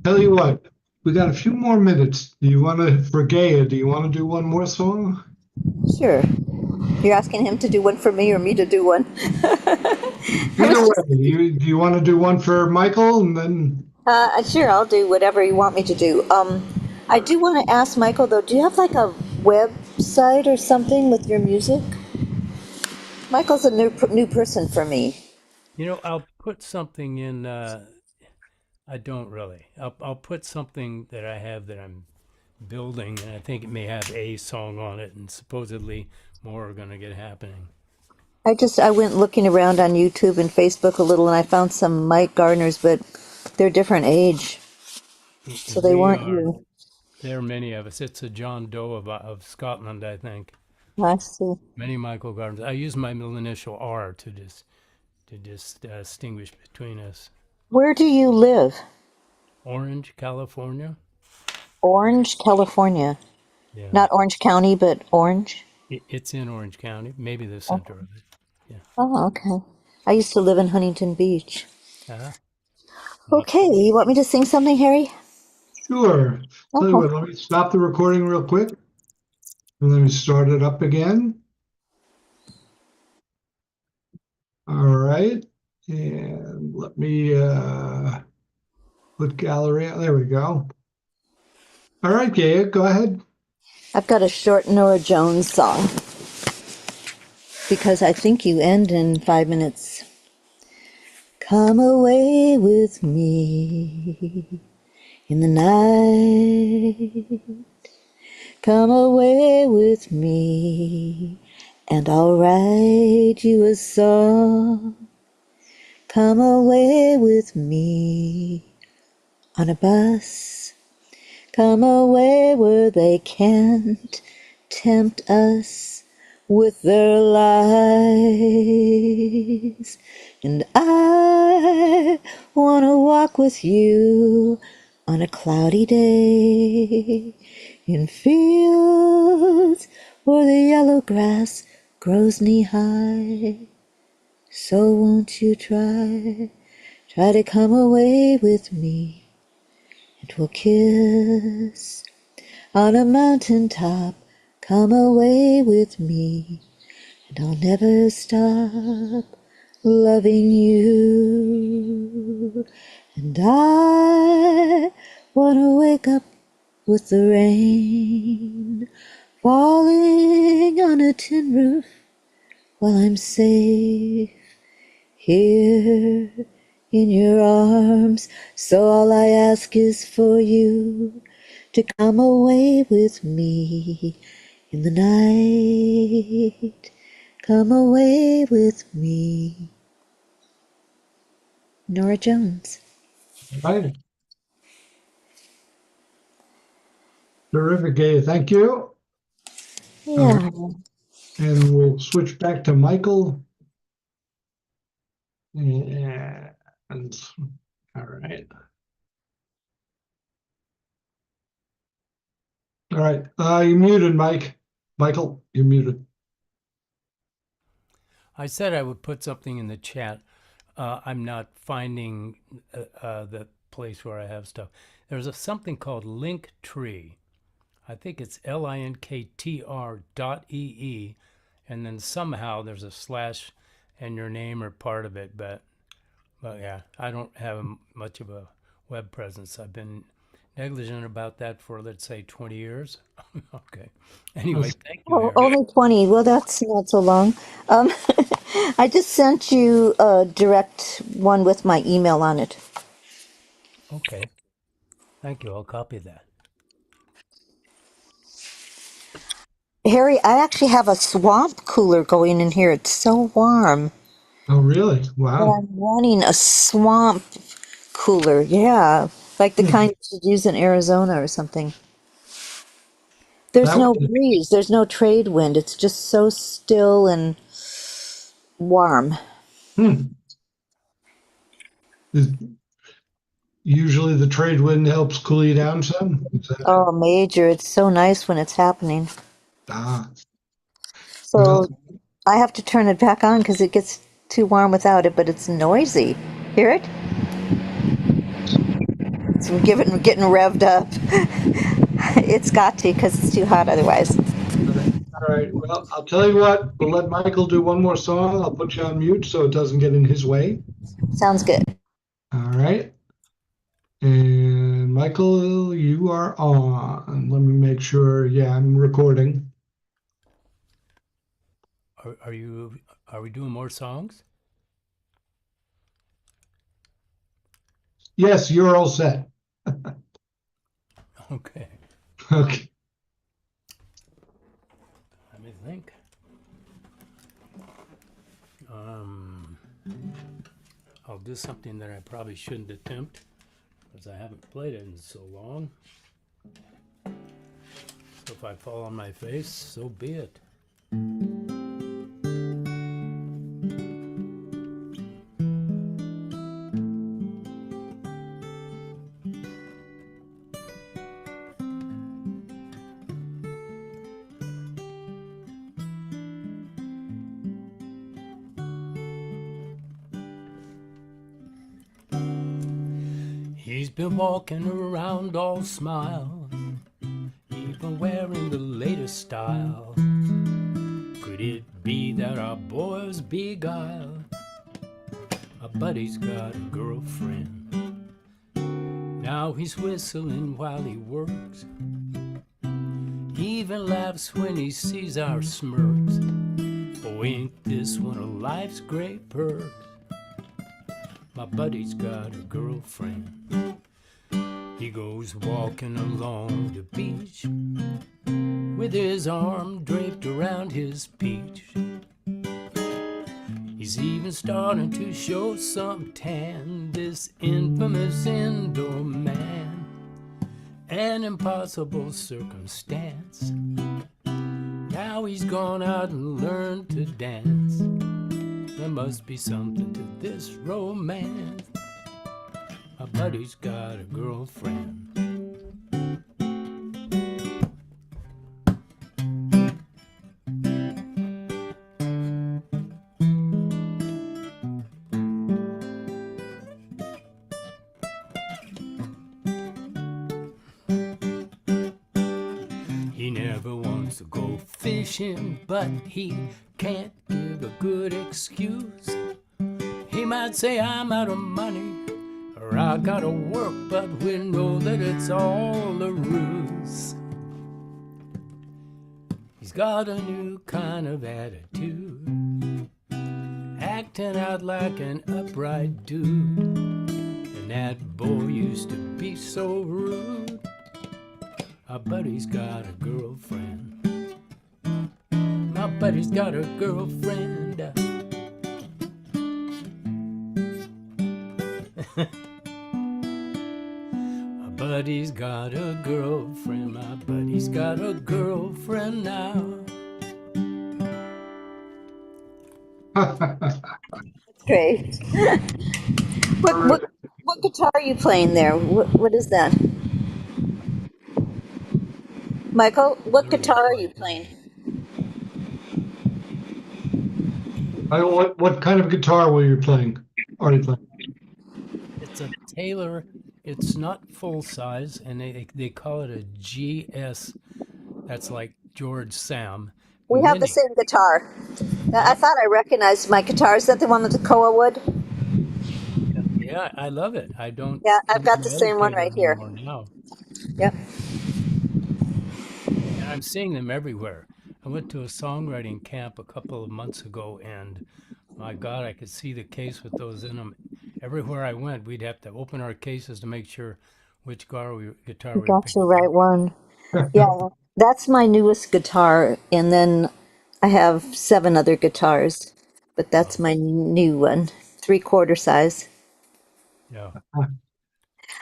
Tell you what, we got a few more minutes. Do you want to, for Gaia, do you want to do one more song? Sure. You're asking him to do one for me or me to do one? Either way, do you want to do one for Michael and then? Sure, I'll do whatever you want me to do. I do want to ask Michael though. Do you have like a website or something with your music? Michael's a new person for me. You know, I'll put something in. I don't really. I'll put something that I have that I'm building, and I think it may have a song on it, and supposedly more are going to get happening. I went looking around on YouTube and Facebook a little, and I found some Mike Gardners, but they're different age, so they We weren't are. you. There are many of us. It's a John Doe of Scotland, I think. I see. Many Michael Gardners. I use my middle initial R to distinguish between us. Where do you live? Orange, California. Orange, California. Yeah, Not Orange County, but Orange. it's in Orange County, maybe the center of it. Yeah. Oh, okay. I used to live in Huntington Beach. Uh-huh. Not Okay, you want me to sing something, Harry? Sure. Tell you Okay. what, let me stop the recording real quick and let me start it up again. All right. And let me put gallery. There we go. All right, Gaia, go ahead. I've got a short Nora Jones song because I think you end in 5 minutes. Come away with me in the night. Come away with me and I'll write you a song. Come away with me on a bus. Come away where they can't tempt us with their lies. And I want to walk with you on a cloudy day in fields where the yellow grass grows knee-high. So won't you try to come away with me, and we'll kiss on a mountain top. Come away with me, and I'll never stop loving you. And I wanna wake up with the rain falling on a tin roof while I'm safe here in your arms. So all I ask is for you to come away with me in the night. Come away with me. Nora Jones. All right. Terrific, Gaia. Thank you. All Yeah. right. And we'll switch back to Michael. And all right. All right. You're muted, Mike. Michael, you're muted. I said I would put something in the chat. I'm not finding the place where I have stuff. There's something called Linktree. I think it's linktr.ee, and then somehow there's a slash and your name or part of it. But yeah, I don't have much of a web presence. I've been negligent about that for, let's say, 20 years. Okay. Anyway, thank you, Harry. Only 20. Well, that's not so long. I just sent you a direct one with my email on it. Okay. Thank you. I'll copy that. Harry, I actually have a swamp cooler going in here. It's so warm. Oh, really? But Wow. I'm wanting a swamp cooler. Yeah, like the Hmm. kind you should use in Arizona or something. There's That no breeze. There's no trade wind. It's just so still and warm. hmm. Is usually the trade wind helps cool you down some. Is that Oh, major. It's so nice when it's happening. ah well? So I have to turn it back on because it gets too warm without it, but it's noisy. Hear it? It's getting revved up. It's got to because it's too hot otherwise. All right. Well, I'll tell you what. We'll let Michael do one more song. I'll put you on mute so it doesn't get in his way. Sounds good. All right. And Michael, you are on. Let me make sure. Yeah, I'm recording. Are we doing more songs? Yes, you're all set. Okay. Okay. Let me think. I'll do something that I probably shouldn't attempt because I haven't played it in so long. So if I fall on my face, so be it. He's been walking around all smile, even wearing the latest style. Could it be that our boy's beguiled? Our buddy's got a girlfriend. Now he's whistling while he works. He even laughs when he sees our smirks. Oh, ain't this one of life's great perks? My buddy's got a girlfriend. He goes walking along the beach with his arm draped around his peach. He's even starting to show some tan, this infamous indoor man. An impossible circumstance. Now he's gone out and learned to dance. There must be something to this romance. My buddy's got a girlfriend. He never wants to go fishing, but he can't give a good excuse. He might say I'm out of money, or I gotta work, but we know that it's all a ruse. He's got a new kind of attitude, acting out like an upright dude. And that boy used to be so rude. Our buddy's got a girlfriend. My buddy's got a girlfriend. My buddy's got a girlfriend. My buddy's got a girlfriend now. Great. What guitar are you playing there? What is that? Michael, what guitar are you playing? What kind of guitar were you playing? Are you playing? It's a Taylor. It's not full size, and they call it a GS. That's like George Sam. We have the Mini. same guitar. I thought I recognized my guitar. Is that the one with the koa wood? Yeah, I love it. I don't. Yeah, I've got the use same one Taylor right here. anymore now. Yep. And I'm seeing them everywhere. I went to a songwriting camp a couple of months ago, and my God, I could see the case with those in them. Everywhere I went, we'd have to open our cases to make sure which guitar we were Got picking you right up. one. Yeah. That's my newest guitar, and then I have 7 other guitars, but that's my new one, 3/4 size. Yeah.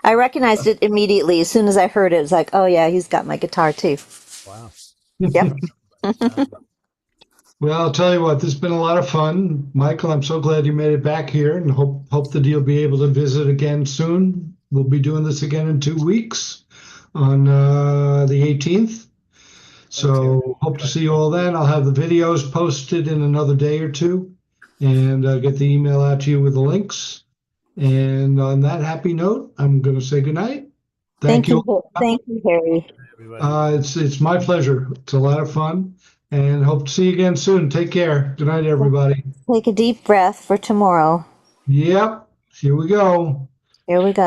I recognized it immediately as soon as I heard it. It was like, oh yeah, he's got my guitar too. Wow. Yep. Well, I'll tell you what, this has been a lot of fun. Michael, I'm so glad you made it back here and hope that you'll be able to visit again soon. We'll be doing this again in 2 weeks on the 18th. So hope to see you all then. I'll have the videos posted in another day or two and get the email out to you with the links. And on that happy note, I'm going to say goodnight. Thank you. Thank you, Harry. Everybody. It's my pleasure. It's a lot of fun and hope to see you again soon. Take care. Good night, everybody. Take a deep breath for tomorrow. Yep. Here we go. Here we go.